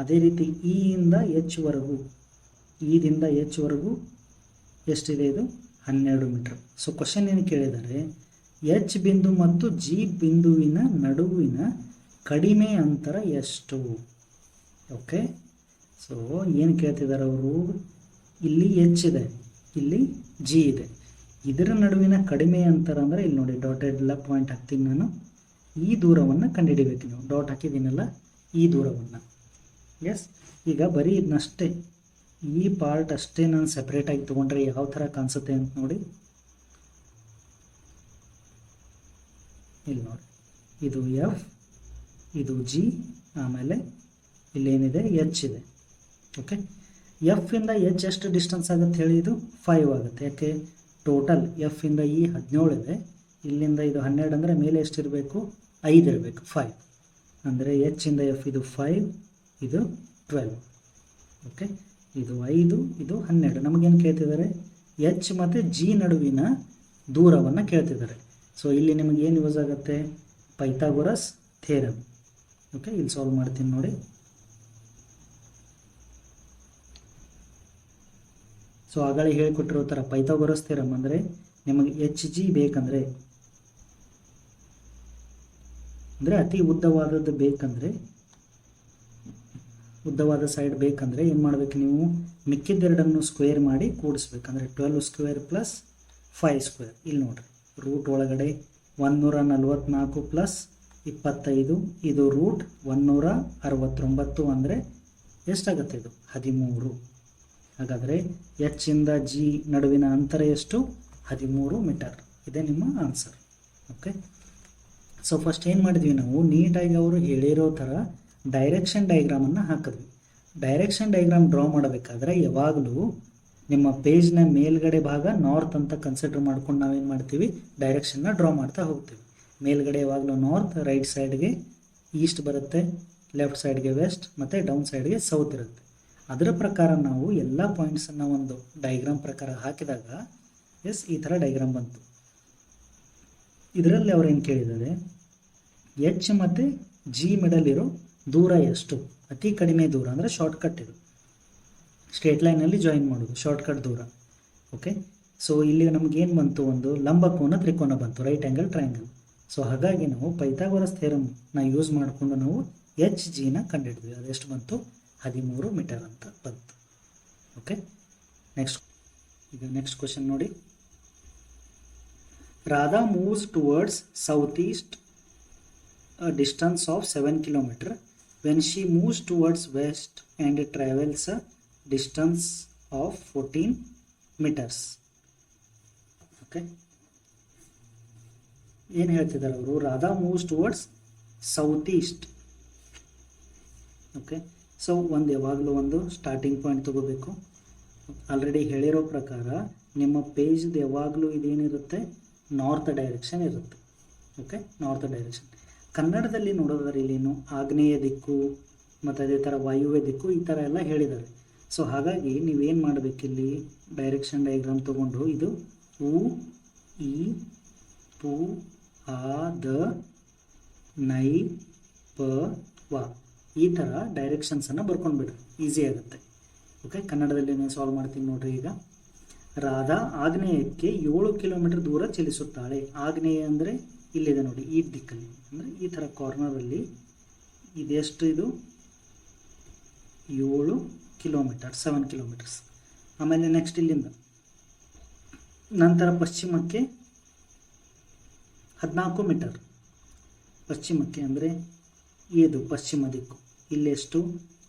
ಅದೇ ರೀತಿ ಇ ಇಂದ ಎಚ್ ವರೆಗೂ, ಇದಿಂದ ಎಚ್ ವರೆಗೂ ಎಷ್ಟಿದೆ? ಇದು 12 ಮೀಟರ್. ಸೊ ಕ್ವಶನ್ ಏನು ಕೇಳಿದರೆ, ಎಚ್ ಬಿಂದು ಮತ್ತು ಜಿ ಬಿಂದುವಿನ ನಡುವಿನ ಕಡಿಮೆ ಅಂತರ ಎಷ್ಟು? ಓಕೆ, ಸೊ ಏನು ಕೇಳ್ತಿದ್ದಾರೆ ಅವರು? ಇಲ್ಲಿ ಎಚ್ ಇದೆ, ಇಲ್ಲಿ ಜಿ ಇದೆ. ಇದರ ನಡುವಿನ ಕಡಿಮೆ ಅಂತರ ಅಂದರೆ ಇಲ್ಲಿ ನೋಡಿ, ಡಾಟೆಡ್ ಪಾಯಿಂಟ್ ಹಾಕ್ತೀನಿ ನಾನು. ಈ ದೂರವನ್ನು ಕಂಡುಹಿಡಿಬೇಕು ನೀವು. ಡಾಟ್ ಹಾಕಿದ್ದೀನಲ್ಲ, ಈ ದೂರವನ್ನು. ಎಸ್, ಈಗ ಬರೀ ಇದನ್ನಷ್ಟೇ, ಈ ಪಾರ್ಟ್ ಅಷ್ಟೇ ನಾನು ಸೆಪ್ರೇಟಾಗಿ ತೊಗೊಂಡ್ರೆ ಯಾವ ಥರ ಕಾಣಿಸುತ್ತೆ ಅಂತ ನೋಡಿ. ಇಲ್ಲಿ ನೋಡಿ, ಇದು ಎಫ್, ಇದು ಜಿ, ಆಮೇಲೆ ಇಲ್ಲೇನಿದೆ? ಎಚ್ ಇದೆ. ಓಕೆ, ಎಫ್ ಇಂದ ಎಚ್ ಎಷ್ಟು ಡಿಸ್ಟೆನ್ಸ್ ಆಗುತ್ತೆ ಹೇಳಿ? ಇದು 5 ಆಗುತ್ತೆ. ಯಾಕೆ? ಟೋಟಲ್ ಎಫ್ ಇಂದ ಈ 17 ಇದೆ, ಇಲ್ಲಿಂದ ಇದು 12 ಅಂದರೆ ಮೇಲೆ ಎಷ್ಟಿರಬೇಕು? 5 ಇರಬೇಕು. 5 ಅಂದರೆ ಎಚ್ ಇಂದ ಎಫ್ ಇದು 5, ಇದು 12. ಓಕೆ, ಇದು 5, ಇದು 12. ನಮಗೇನು ಕೇಳ್ತಿದ್ದಾರೆ? ಎಚ್ ಮತ್ತು ಜಿ ನಡುವಿನ ದೂರವನ್ನು ಕೇಳ್ತಿದ್ದಾರೆ. ಸೊ ಇಲ್ಲಿ ನಿಮಗೆ ಏನು ಯೂಸ್ ಆಗುತ್ತೆ? Pythagoras theorem. ಓಕೆ, ಇಲ್ಲಿ ಸಾಲ್ವ್ ಮಾಡ್ತೀನಿ ನೋಡಿ. ಸೊ ಆಗಲೇ ಹೇಳಿಕೊಟ್ಟಿರೋ ಥರ ಪೈಥಾಗೊರಸ್ ಥಿಯರಮ್ ಅಂದರೆ ನಿಮಗೆ ಎಚ್ ಜಿ ಬೇಕಂದರೆ, ಅಂದರೆ ಅತಿ ಉದ್ದವಾದದ್ದು ಬೇಕಂದರೆ, ಉದ್ದವಾದ ಸೈಡ್ ಬೇಕಂದರೆ ಏನು ಮಾಡಬೇಕು ನೀವು? ಮಿಕ್ಕಿದ್ದೆರಡನ್ನು ಸ್ಕ್ವೇರ್ ಮಾಡಿ ಕೂಡಿಸ್ಬೇಕಂದ್ರೆ 12 ಸ್ಕ್ವೇರ್ ಪ್ಲಸ್ 5 ಸ್ಕ್ವೇರ್. ಇಲ್ಲಿ ನೋಡಿರಿ, ರೂಟ್ ಒಳಗಡೆ 144 ಪ್ಲಸ್ 25, ಇದು ರೂಟ್ 169 ಅಂದರೆ ಎಷ್ಟಾಗುತ್ತೆ? ಇದು 13. ಹಾಗಾದರೆ ಎಚ್ ಇಂದ ಜಿ ನಡುವಿನ ಅಂತರ ಎಷ್ಟು? 13 ಮೀಟರ್. ಇದೇ ನಿಮ್ಮ ಆನ್ಸರ್. ಓಕೆ, ಸೊ ಫಸ್ಟ್ ಏನು ಮಾಡಿದ್ವಿ ನಾವು? ನೀಟಾಗಿ ಅವರು ಹೇಳಿರೋ ಥರ ಡೈರೆಕ್ಷನ್ ಡಯಾಗ್ರಾಮನ್ನು ಹಾಕಿದ್ವಿ. ಡೈರೆಕ್ಷನ್ ಡಯಾಗ್ರಾಮ್ ಡ್ರಾ ಮಾಡಬೇಕಾದ್ರೆ ಯಾವಾಗಲೂ ನಿಮ್ಮ ಪೇಜ್ನ ಮೇಲ್ಗಡೆ ಭಾಗ ನಾರ್ತ್ ಅಂತ ಕನ್ಸಿಡರ್ ಮಾಡ್ಕೊಂಡು ನಾವೇನು ಮಾಡ್ತೀವಿ? ಡೈರೆಕ್ಷನ್ನ ಡ್ರಾ ಮಾಡ್ತಾ ಹೋಗ್ತೀವಿ. ಮೇಲ್ಗಡೆ ಯಾವಾಗಲೂ ನಾರ್ತ್, ರೈಟ್ ಸೈಡ್ಗೆ ಈಸ್ಟ್ ಬರುತ್ತೆ, ಲೆಫ್ಟ್ ಸೈಡ್ಗೆ ವೆಸ್ಟ್, ಮತ್ತು ಡೌನ್ ಸೈಡ್ಗೆ ಸೌತ್ ಇರುತ್ತೆ. ಅದರ ಪ್ರಕಾರ ನಾವು ಎಲ್ಲ ಪಾಯಿಂಟ್ಸನ್ನು ಒಂದು ಡಯಾಗ್ರಾಮ್ ಪ್ರಕಾರ ಹಾಕಿದಾಗ ಎಸ್ ಈ ಥರ ಡಯಾಗ್ರಾಮ್ ಬಂತು. ಇದರಲ್ಲಿ ಅವ್ರು ಏನು ಕೇಳಿದ್ದಾರೆ? ಎಚ್ ಮತ್ತು ಜಿ ಮಿಡಲ್ ಇರೋ ದೂರ ಎಷ್ಟು? ಅತಿ ಕಡಿಮೆ ದೂರ ಅಂದರೆ ಶಾರ್ಟ್ಕಟ್. ಇದು ಸ್ಟ್ರೇಟ್ ಲೈನಲ್ಲಿ ಜಾಯಿನ್ ಮಾಡೋದು, ಶಾರ್ಟ್ಕಟ್ ದೂರ. ಓಕೆ, ಸೊ ಇಲ್ಲಿ ನಮಗೇನು ಬಂತು? ಒಂದು ಲಂಬಕೋನ ತ್ರಿಕೋನ ಬಂತು, ರೈಟ್ ಆ್ಯಂಗಲ್ ಟ್ರಯಾಂಗಲ್. ಸೊ ಹಾಗಾಗಿ ನಾವು ಪೈಥಾಗೊರಸ್ ಥಿಯರಮ್ನ ಯೂಸ್ ಮಾಡಿಕೊಂಡು ನಾವು ಎಚ್ ಜಿನ ಕಂಡುಹಿಡಿದ್ವಿ. ಅದೆಷ್ಟು ಬಂತು? 13 ಮೀಟರ್ ಅಂತ ಬಂತು. ಓಕೆ, ನೆಕ್ಸ್ಟ್ ಕ್ವಶನ್ ನೋಡಿ. Radha moves towards south East a distance of 7 km when she moves towards west and travels a distance of 14 meters. Okay, ಏನು ಹೇಳ್ತಿದ್ದಾರೆ ಅವರು? Radha moves towards south East. Okay, so ಯಾವಾಗಲೂ ಒಂದು ಸ್ಟಾರ್ಟಿಂಗ್ ಪಾಯಿಂಟ್ ತಗೋಬೇಕು. ಆಲ್ರೆಡಿ ಹೇಳಿರೋ ಪ್ರಕಾರ ನಿಮ್ಮ ಪೇಜ್ದು ಯಾವಾಗಲೂ ಇದೇನಿರುತ್ತೆ? ನಾರ್ತ್ ಡೈರೆಕ್ಷನ್ ಇರುತ್ತೆ. Okay, north direction. ಕನ್ನಡದಲ್ಲಿ ನೋಡೋದಾದ್ರೆ ಇಲ್ಲೇನು ಆಗ್ನೇಯ ದಿಕ್ಕು, ಮತ್ತು ಅದೇ ಥರ ವಾಯುವ್ಯ ದಿಕ್ಕು ಈ ಥರ ಎಲ್ಲ ಹೇಳಿದ್ದಾರೆ. ಸೊ ಹಾಗಾಗಿ ನೀವೇನು ಮಾಡಬೇಕಿಲ್ಲಿ ಡೈರೆಕ್ಷನ್ ಡಯಾಗ್ರಾಮ್ ತೊಗೊಂಡು ಇದು ಉ ಇ ಪು ಆ ದ ನೈ ಪ ವ ಈ ಥರ ಡೈರೆಕ್ಷನ್ಸನ್ನು ಬರ್ಕೊಂಡ್ಬಿಡ್ರಿ, ಈಸಿ ಆಗುತ್ತೆ. ಓಕೆ, ಕನ್ನಡದಲ್ಲಿ ನಾನು ಸಾಲ್ವ್ ಮಾಡ್ತೀನಿ ನೋಡ್ರಿ. ಈಗ ರಾಧಾ ಆಗ್ನೇಯಕ್ಕೆ 7 ಕಿಲೋಮೀಟರ್ ದೂರ ಚಲಿಸುತ್ತಾಳೆ. ಆಗ್ನೇಯ ಅಂದರೆ ಇಲ್ಲಿದೆ ನೋಡಿ, ಈ ದಿಕ್ಕಲ್ಲಿ ಅಂದರೆ ಈ ಥರ ಕಾರ್ನರಲ್ಲಿ ಇದೆಷ್ಟು, ಇದು 7 ಕಿಲೋಮೀಟರ್, 7 ಕಿಲೋಮೀಟರ್ಸ್. ಆಮೇಲೆ ನೆಕ್ಸ್ಟ್ ಇಲ್ಲಿಂದ ನಂತರ ಪಶ್ಚಿಮಕ್ಕೆ 14 ಮೀಟರ್, ಪಶ್ಚಿಮಕ್ಕೆ ಅಂದರೆ ಇದು ಪಶ್ಚಿಮ ದಿಕ್ಕು, ಇಲ್ಲೆಷ್ಟು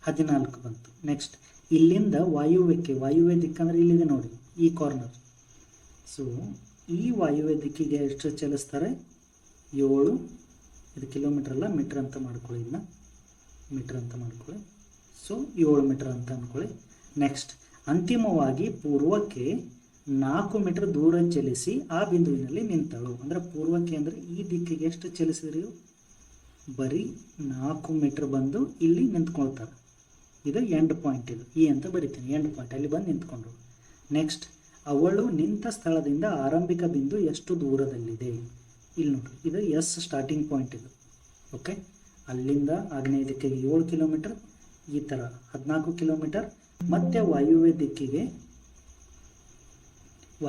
14 ಬಂತು. ನೆಕ್ಸ್ಟ್ ಇಲ್ಲಿಂದ ವಾಯುವ್ಯಕ್ಕೆ, ವಾಯುವ್ಯ ದಿಕ್ಕಂದರೆ ಇಲ್ಲಿದೆ ನೋಡಿ ಈ ಕಾರ್ನರ್. ಸೊ ಈ ವಾಯುವ್ಯ ದಿಕ್ಕಿಗೆ ಎಷ್ಟು ಚಲಿಸ್ತಾರೆ 7, ಇದು ಕಿಲೋಮೀಟರ್ ಅಲ್ಲ ಮೀಟ್ರ್ ಅಂತ ಮಾಡ್ಕೊಳ್ಳಿ, ಇದನ್ನ ಮೀಟ್ರ್ ಅಂತ ಮಾಡ್ಕೊಳ್ಳಿ. ಸೊ 7 ಮೀಟರ್ ಅಂತ ಅಂದ್ಕೊಳ್ಳಿ. ನೆಕ್ಸ್ಟ್ ಅಂತಿಮವಾಗಿ ಪೂರ್ವಕ್ಕೆ 4 ಮೀಟರ್ ದೂರ ಚಲಿಸಿ ಆ ಬಿಂದುವಿನಲ್ಲಿ ನಿಂತಳು. ಅಂದರೆ ಪೂರ್ವಕ್ಕೆ ಅಂದರೆ ಈ ದಿಕ್ಕಿಗೆ ಎಷ್ಟು ಚಲಿಸಿದ್ರಿ, ಬರೀ 4 ಮೀಟರ್ ಬಂದು ಇಲ್ಲಿ ನಿಂತ್ಕೊಳ್ತಾರೆ. ಇದು ಎಂಡ್ ಪಾಯಿಂಟ್, ಇದು ಇ ಅಂತ ಬರಿತೀನಿ, ಎಂಡ್ ಪಾಯಿಂಟ್, ಅಲ್ಲಿ ಬಂದು ನಿಂತ್ಕೊಂಡ್ರು. ನೆಕ್ಸ್ಟ್ ಅವಳು ನಿಂತ ಸ್ಥಳದಿಂದ ಆರಂಭಿಕ ಬಿಂದು ಎಷ್ಟು ದೂರದಲ್ಲಿದೆ, ಇಲ್ಲಿ ನೋಡ್ರಿ, ಇದು ಎಸ್ ಸ್ಟಾರ್ಟಿಂಗ್ ಪಾಯಿಂಟ್ ಇದು. ಓಕೆ, ಅಲ್ಲಿಂದ ಆಗ್ನೇಯ ದಿಕ್ಕಿಗೆ 7 ಕಿಲೋಮೀಟರ್, ಈ ಥರ 14 ಕಿಲೋಮೀಟರ್, ಮತ್ತು ವಾಯುವ್ಯ ದಿಕ್ಕಿಗೆ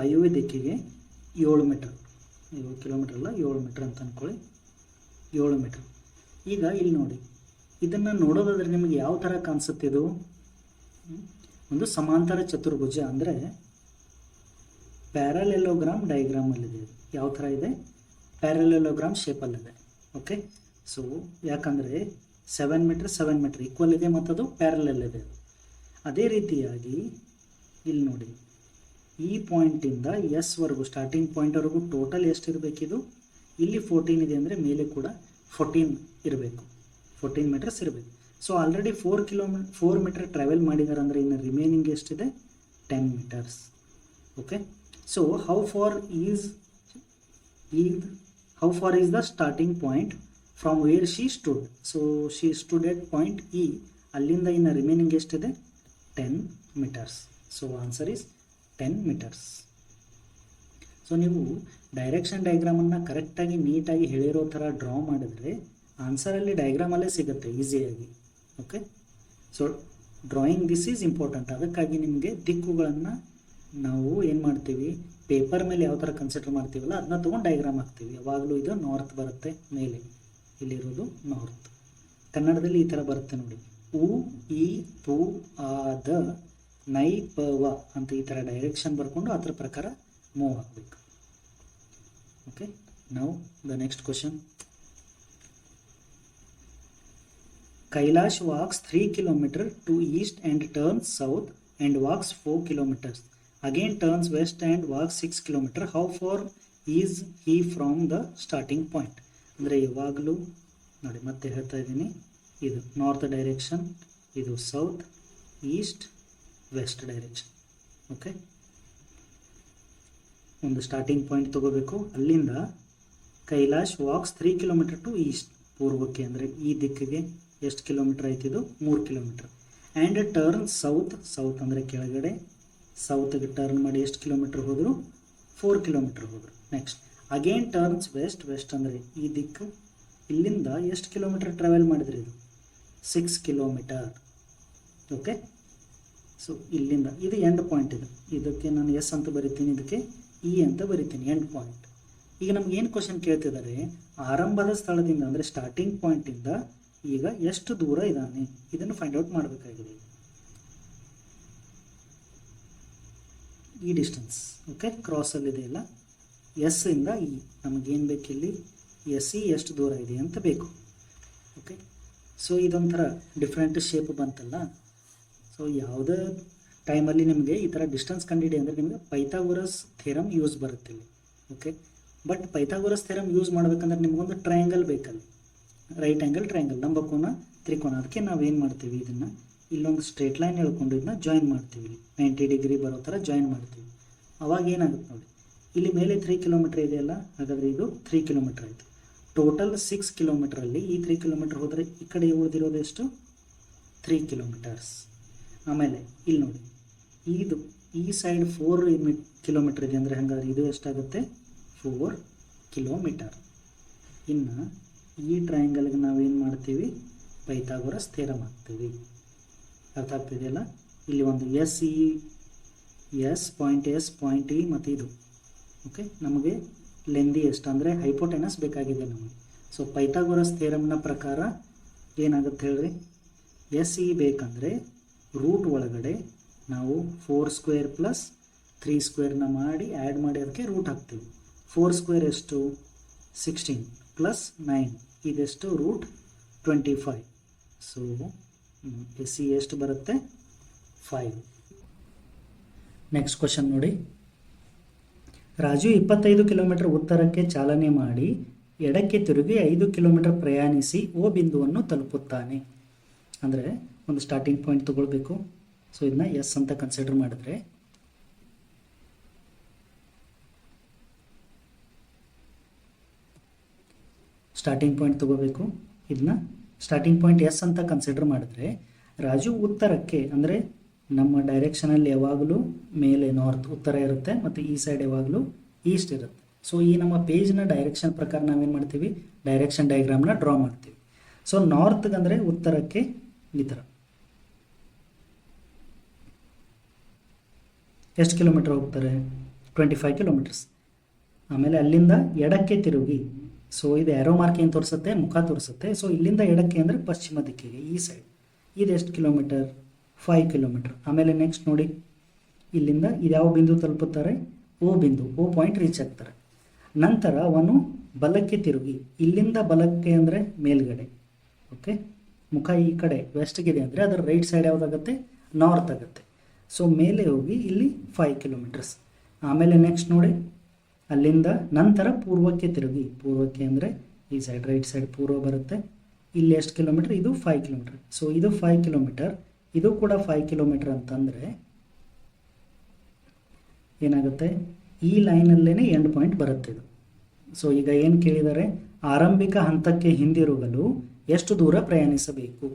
7 ಮೀಟರ್, 7 ಕಿಲೋಮೀಟರ್ ಅಲ್ಲ 7 ಮೀಟರ್ ಅಂತ ಅಂದ್ಕೊಳ್ಳಿ, 7 ಮೀಟರ್. ಈಗ ಇಲ್ಲಿ ನೋಡಿ, ಇದನ್ನು ನೋಡೋದಾದ್ರೆ ನಿಮಗೆ ಯಾವ ಥರ ಕಾಣಿಸುತ್ತೆ, ಇದು ಒಂದು ಸಮಾಂತರ ಚತುರ್ಭುಜ ಅಂದರೆ ಪ್ಯಾರಲೆಲೋಗ್ರಾಮ್ ಡಯಾಗ್ರಾಮಲ್ಲಿದೆ. ಇದು ಯಾವ ಥರ ಇದೆ, ಪ್ಯಾರಲೆಲೋಗ್ರಾಮ್ ಶೇಪಲ್ಲಿದೆ. ಓಕೆ, ಸೊ ಯಾಕಂದರೆ 7 ಮೀಟರ್ 7 ಮೀಟರ್ ಈಕ್ವಲ್ ಇದೆ ಮತ್ತು ಅದು ಪ್ಯಾರಲೆಲ್ ಇದೆ. ಅದೇ ರೀತಿಯಾಗಿ ಇಲ್ಲಿ ನೋಡಿ, ಈ ಪಾಯಿಂಟಿಂದ ಎಸ್ ವರೆಗೂ ಸ್ಟಾರ್ಟಿಂಗ್ ಪಾಯಿಂಟ್ವರೆಗೂ ಟೋಟಲ್ ಎಷ್ಟಿರಬೇಕಿದು, ಇಲ್ಲಿ 14 ಇದೆ ಅಂದರೆ ಮೇಲೆ ಕೂಡ 14 ಇರಬೇಕು, 14 ಮೀಟರ್ಸ್ ಇರಬೇಕು. ಸೊ ಆಲ್ರೆಡಿ 4 ಮೀಟರ್ ಟ್ರಾವೆಲ್ ಮಾಡಿದ್ದಾರೆ ಅಂದರೆ ಇನ್ನು ರಿಮೈನಿಂಗ್ ಎಷ್ಟಿದೆ 10 meters. Okay, so how far is the starting point from where she stood. So she stood at point E, ಅಲ್ಲಿಂದ ಇನ್ನು ರಿಮೈನಿಂಗ್ ಎಷ್ಟಿದೆ 10 meters. So answer is 10 meters. So ನೀವು ಡೈರೆಕ್ಷನ್ ಡಯಾಗ್ರಾಮನ್ನು ಕರೆಕ್ಟಾಗಿ ನೀಟಾಗಿ ಹೇಳಿರೋ ಥರ ಡ್ರಾ ಮಾಡಿದ್ರೆ ಆನ್ಸರಲ್ಲಿ ಡಯಾಗ್ರಾಮಲ್ಲೇ ಸಿಗುತ್ತೆ ಈಸಿಯಾಗಿ. Okay, so drawing this is important. ಅದಕ್ಕಾಗಿ ನಿಮಗೆ ದಿಕ್ಕುಗಳನ್ನು ನಾವು ಏನು ಮಾಡ್ತೀವಿ, ಪೇಪರ್ ಮೇಲೆ ಯಾವ ಥರ ಕನ್ಸಿಡರ್ ಮಾಡ್ತೀವಲ್ಲ ಅದನ್ನ ತೊಗೊಂಡು ಡಯಾಗ್ರಾಮ್ ಹಾಕ್ತೀವಿ. ಯಾವಾಗಲೂ ಇದು ನಾರ್ತ್ ಬರುತ್ತೆ, ಮೇಲೆ ಇಲ್ಲಿರೋದು ನಾರ್ತ್. ಕನ್ನಡದಲ್ಲಿ ಈ ಥರ ಬರುತ್ತೆ ನೋಡಿ, ಉ ಇ ಪು ಆ ದ ನೈ ಪ ವ ಅಂತ ಈ ಥರ ಡೈರೆಕ್ಷನ್ ಬರ್ಕೊಂಡು ಅದರ ಪ್ರಕಾರ ಮೂವ್ ಆಗಬೇಕು. ಓಕೆ, ನಾವು the next question. Kailash walks 3 kilometers to east and turns south and walks 4 kilometers. Again turns west and walks 6 kilometers. How far is he from the starting point? ಅಂದರೆ ಯಾವಾಗಲೂ ನೋಡಿ, ಮತ್ತೆ ಹೇಳ್ತಾ ಇದ್ದೀನಿ, ಇದು ನಾರ್ತ್ ಡೈರೆಕ್ಷನ್, ಇದು south, east, west direction. Okay, ಒಂದು ಸ್ಟಾರ್ಟಿಂಗ್ ಪಾಯಿಂಟ್ ತಗೋಬೇಕು. ಅಲ್ಲಿಂದ Kailash walks 3 kilometer to east, ಪೂರ್ವಕ್ಕೆ ಅಂದರೆ ಈ ದಿಕ್ಕಿಗೆ ಎಷ್ಟು ಕಿಲೋಮೀಟರ್ ಆಯ್ತಿದು 3 kilometer. And turn south, south ಅಂದರೆ ಕೆಳಗಡೆ, ಸೌತ್ಗೆ ಟರ್ನ್ ಮಾಡಿ ಎಷ್ಟು ಕಿಲೋಮೀಟರ್ ಹೋದರು 4 ಕಿಲೋಮೀಟರ್ ಹೋದರು. Next again turns west, west ಅಂದರೆ ಈ ದಿಕ್ಕು, ಇಲ್ಲಿಂದ ಎಷ್ಟು ಕಿಲೋಮೀಟರ್ ಟ್ರಾವೆಲ್ ಮಾಡಿದ್ರಿ, ಇದು 6 ಕಿಲೋಮೀಟರ್. ಓಕೆ, ಸೊ ಇಲ್ಲಿಂದ ಇದು ಎಂಡ್ ಪಾಯಿಂಟ್, ಇದಕ್ಕೆ ನಾನು ಎಸ್ ಅಂತ ಬರಿತೀನಿ, ಇದಕ್ಕೆ ಇ ಅಂತ ಬರಿತೀನಿ, ಎಂಡ್ ಪಾಯಿಂಟ್. ಈಗ ನಮ್ಗೆ ಏನು ಕ್ವಶನ್ ಕೇಳ್ತಿದ್ದಾರೆ, ಆರಂಭದ ಸ್ಥಳದಿಂದ ಅಂದರೆ ಸ್ಟಾರ್ಟಿಂಗ್ ಪಾಯಿಂಟಿಂದ ಈಗ ಎಷ್ಟು ದೂರ ಇದ್ದಾನೆ ಇದನ್ನು ಫೈಂಡ್ ಔಟ್ ಮಾಡಬೇಕಾಗಿದೆ, ಈ ಡಿಸ್ಟೆನ್ಸ್. ಓಕೆ, ಕ್ರಾಸಲ್ಲಿದೆ ಇಲ್ಲ, ಎಸ್ ಇಂದ ಇ ನಮಗೇನು ಬೇಕಿಲ್ಲಿ, ಎಸ್ ಇ ಎಷ್ಟು ದೂರ ಇದೆ ಅಂತ ಬೇಕು. ಓಕೆ, ಸೊ ಇದೊಂಥರ ಡಿಫ್ರೆಂಟ್ ಶೇಪ್ ಬಂತಲ್ಲ. ಸೊ ಯಾವುದೇ ಟೈಮಲ್ಲಿ ನಿಮಗೆ ಈ ಥರ ಡಿಸ್ಟೆನ್ಸ್ ಕಂಡಿಡಿ ಅಂದರೆ ನಿಮಗೆ ಪೈಥಾಗೋರಸ್ ಥಿಯರಮ್ ಯೂಸ್ ಬರುತ್ತಿಲ್ಲ. Okay, but Pythagoras theorem use ಮಾಡಬೇಕಂದ್ರೆ ನಿಮಗೊಂದು ಟ್ರಯಾಂಗಲ್ ಬೇಕಲ್ಲ, ರೈಟ್ ಆ್ಯಂಗಲ್ ಟ್ರಯಾಂಗಲ್, ಲಂಬಕೋನ ತ್ರಿಕೋನ. ಅದಕ್ಕೆ ನಾವೇನು ಮಾಡ್ತೀವಿ, ಇದನ್ನು ಇಲ್ಲೊಂದು ಸ್ಟ್ರೇಟ್ ಲೈನ್ ಹೇಳ್ಕೊಂಡು ಇದನ್ನ ಜಾಯಿನ್ ಮಾಡ್ತೀವಿ, 90 ಡಿಗ್ರಿ ಬರೋ ಥರ ಜಾಯಿನ್ ಮಾಡ್ತೀವಿ. ಅವಾಗ ಏನಾಗುತ್ತೆ ನೋಡಿ, ಇಲ್ಲಿ ಮೇಲೆ 3 ಕಿಲೋಮೀಟರ್ ಇದೆಯಲ್ಲ, ಹಾಗಾದರೆ ಇದು 3 ಕಿಲೋಮೀಟರ್ ಆಯಿತು. ಟೋಟಲ್ 6 ಕಿಲೋಮೀಟ್ರಲ್ಲಿ ಈ 3 ಕಿಲೋಮೀಟರ್ ಹೋದರೆ ಈ ಕಡೆ ಉಳಿದಿರೋದು ಎಷ್ಟು 3 ಕಿಲೋಮೀಟರ್ಸ್. ಆಮೇಲೆ ಇಲ್ಲಿ ನೋಡಿ, ಇದು ಈ ಸೈಡ್ 4 ಕಿಲೋಮೀಟರ್ ಇದೆ ಅಂದರೆ ಹಾಗಾದ್ರೆ ಇದು ಎಷ್ಟಾಗುತ್ತೆ? 4 ಕಿಲೋಮೀಟರ್. ಇನ್ನು ಈ ಟ್ರಯಾಂಗಲ್ಗೆ ನಾವೇನು ಮಾಡ್ತೀವಿ? ಪೈಥಾಗೋರಸ್ ಥಿಯರಮ್ ಹಾಕ್ತೀವಿ. ಅರ್ಥ ಆಗ್ತಿದೆಯಲ್ಲ? ಇಲ್ಲಿ ಒಂದು ಎಸ್ ಪಾಯಿಂಟ್ ಇ ಮತ್ತು ಇದು ಓಕೆ. ನಮಗೆ ಲೆಂದಿ ಎಷ್ಟು ಅಂದರೆ ಹೈಪೋಟೆನಸ್ ಬೇಕಾಗಿದೆ ನಮಗೆ. ಸೊ ಪೈಥಾಗೋರಸ್ ಥಿಯರಮ್ನ ಪ್ರಕಾರ ಏನಾಗುತ್ತೆ ಹೇಳ್ರಿ? ಎಸ್ ಇ ಬೇಕಂದರೆ ರೂಟ್ ಒಳಗಡೆ ನಾವು 4 ಸ್ಕ್ವೇರ್ ಪ್ಲಸ್ 3 ಸ್ಕ್ವೇರ್ನ ಮಾಡಿ ಆ್ಯಡ್ ಮಾಡಿ ಅದಕ್ಕೆ ರೂಟ್ ಹಾಕ್ತೀವಿ. 4 ಸ್ಕ್ವೇರ್ ಎಷ್ಟು? 16 ಪ್ಲಸ್ 9 ಇದೆಷ್ಟು? ರೂಟ್ 25. ಸೊ ಎಸ್ ಸಿ ಎಷ್ಟು ಬರುತ್ತೆ? 5. ನೆಕ್ಸ್ಟ್ ಕ್ವಶನ್ ನೋಡಿ. ರಾಜು 25 ಕಿಲೋಮೀಟರ್ ಉತ್ತರಕ್ಕೆ ಚಾಲನೆ ಮಾಡಿ ಎಡಕ್ಕೆ ತಿರುಗಿ 5 ಕಿಲೋಮೀಟರ್ ಪ್ರಯಾಣಿಸಿ ಓ ಬಿಂದುವನ್ನು ತಲುಪುತ್ತಾನೆ. ಅಂದರೆ ಒಂದು ಸ್ಟಾರ್ಟಿಂಗ್ ಪಾಯಿಂಟ್ ತಗೊಳ್ಬೇಕು. ಸೊ ಇದನ್ನ ಎಸ್ ಅಂತ ಕನ್ಸಿಡರ್ ಮಾಡಿದ್ರೆ ಸ್ಟಾರ್ಟಿಂಗ್ ಪಾಯಿಂಟ್ ತಗೋಬೇಕು. ಇದನ್ನ ಸ್ಟಾರ್ಟಿಂಗ್ ಪಾಯಿಂಟ್ ಎಸ್ ಅಂತ ಕನ್ಸಿಡರ್ ಮಾಡಿದ್ರೆ ರಾಜು ಉತ್ತರಕ್ಕೆ ಅಂದರೆ ನಮ್ಮ ಡೈರೆಕ್ಷನಲ್ಲಿ ಯಾವಾಗಲೂ ಮೇಲೆ ನಾರ್ತ್ ಉತ್ತರ ಇರುತ್ತೆ ಮತ್ತು ಈ ಸೈಡ್ ಯಾವಾಗಲೂ ಈಸ್ಟ್ ಇರುತ್ತೆ. ಸೊ ಈ ನಮ್ಮ ಪೇಜ್ನ ಡೈರೆಕ್ಷನ್ ಪ್ರಕಾರ ನಾವೇನು ಮಾಡ್ತೀವಿ? ಡೈರೆಕ್ಷನ್ ಡಯಾಗ್ರಾಮ್ನ ಡ್ರಾ ಮಾಡ್ತೀವಿ. ಸೊ ನಾರ್ತ್ಗೆ ಅಂದರೆ ಉತ್ತರಕ್ಕೆ ಈ ಥರ ಎಷ್ಟು ಕಿಲೋಮೀಟರ್ ಹೋಗ್ತಾರೆ? 25 ಕಿಲೋಮೀಟರ್ಸ್. ಆಮೇಲೆ ಅಲ್ಲಿಂದ ಎಡಕ್ಕೆ ತಿರುಗಿ, ಸೊ ಇದು ಆರೋ ಮಾರ್ಕ್ ಏನು ತೋರಿಸುತ್ತೆ? ಮುಖ ತೋರಿಸುತ್ತೆ. ಸೊ ಇಲ್ಲಿಂದ ಎಡಕ್ಕೆ ಅಂದರೆ ಪಶ್ಚಿಮ ದಿಕ್ಕಿಗೆ ಈ ಸೈಡ್. ಇದು ಎಷ್ಟು ಕಿಲೋಮೀಟರ್? 5 ಕಿಲೋಮೀಟರ್. ಆಮೇಲೆ ನೆಕ್ಸ್ಟ್ ನೋಡಿ, ಇಲ್ಲಿಂದ ಇದು ಯಾವ ಬಿಂದು ತಲುಪುತ್ತಾರೆ? ಓ ಬಿಂದು, ಓ ಪಾಯಿಂಟ್ ರೀಚ್ ಆಗ್ತಾರೆ. ನಂತರ ಅವನು ಬಲಕ್ಕೆ ತಿರುಗಿ, ಇಲ್ಲಿಂದ ಬಲಕ್ಕೆ ಅಂದರೆ ಮೇಲ್ಗಡೆ ಓಕೆ. ಮುಖ ಈ ಕಡೆ ವೆಸ್ಟ್ಗಿದೆ ಅಂದರೆ ಅದರ ರೈಟ್ ಸೈಡ್ ಯಾವುದಾಗುತ್ತೆ? ನಾರ್ತ್ ಆಗುತ್ತೆ. ಸೊ ಮೇಲೆ ಹೋಗಿ ಇಲ್ಲಿ 5 ಕಿಲೋಮೀಟರ್ಸ್. ಆಮೇಲೆ ನೆಕ್ಸ್ಟ್ ನೋಡಿ, ಅಲ್ಲಿಂದ ನಂತರ ಪೂರ್ವಕ್ಕೆ ತಿರುಗಿ, ಪೂರ್ವಕ್ಕೆ ಅಂದರೆ ಈ ಸೈಡ್ ರೈಟ್ ಸೈಡ್ ಪೂರ್ವ ಬರುತ್ತೆ. ಇಲ್ಲಿ ಎಷ್ಟು ಕಿಲೋಮೀಟರ್? ಇದು 5 ಕಿಲೋಮೀಟರ್. ಸೊ ಇದು 5 ಕಿಲೋಮೀಟರ್, ಇದು ಕೂಡ 5 ಕಿಲೋಮೀಟರ್ ಅಂತಂದರೆ ಏನಾಗುತ್ತೆ? ಈ ಲೈನಲ್ಲೇ ಎಂಡ್ ಪಾಯಿಂಟ್ ಬರುತ್ತೆ ಇದು. ಸೊ ಈಗ ಏನು ಕೇಳಿದ್ದಾರೆ? ಆರಂಭಿಕ ಹಂತಕ್ಕೆ ಹಿಂದಿರುಗಲು ಎಷ್ಟು ದೂರ ಪ್ರಯಾಣಿಸಬೇಕು?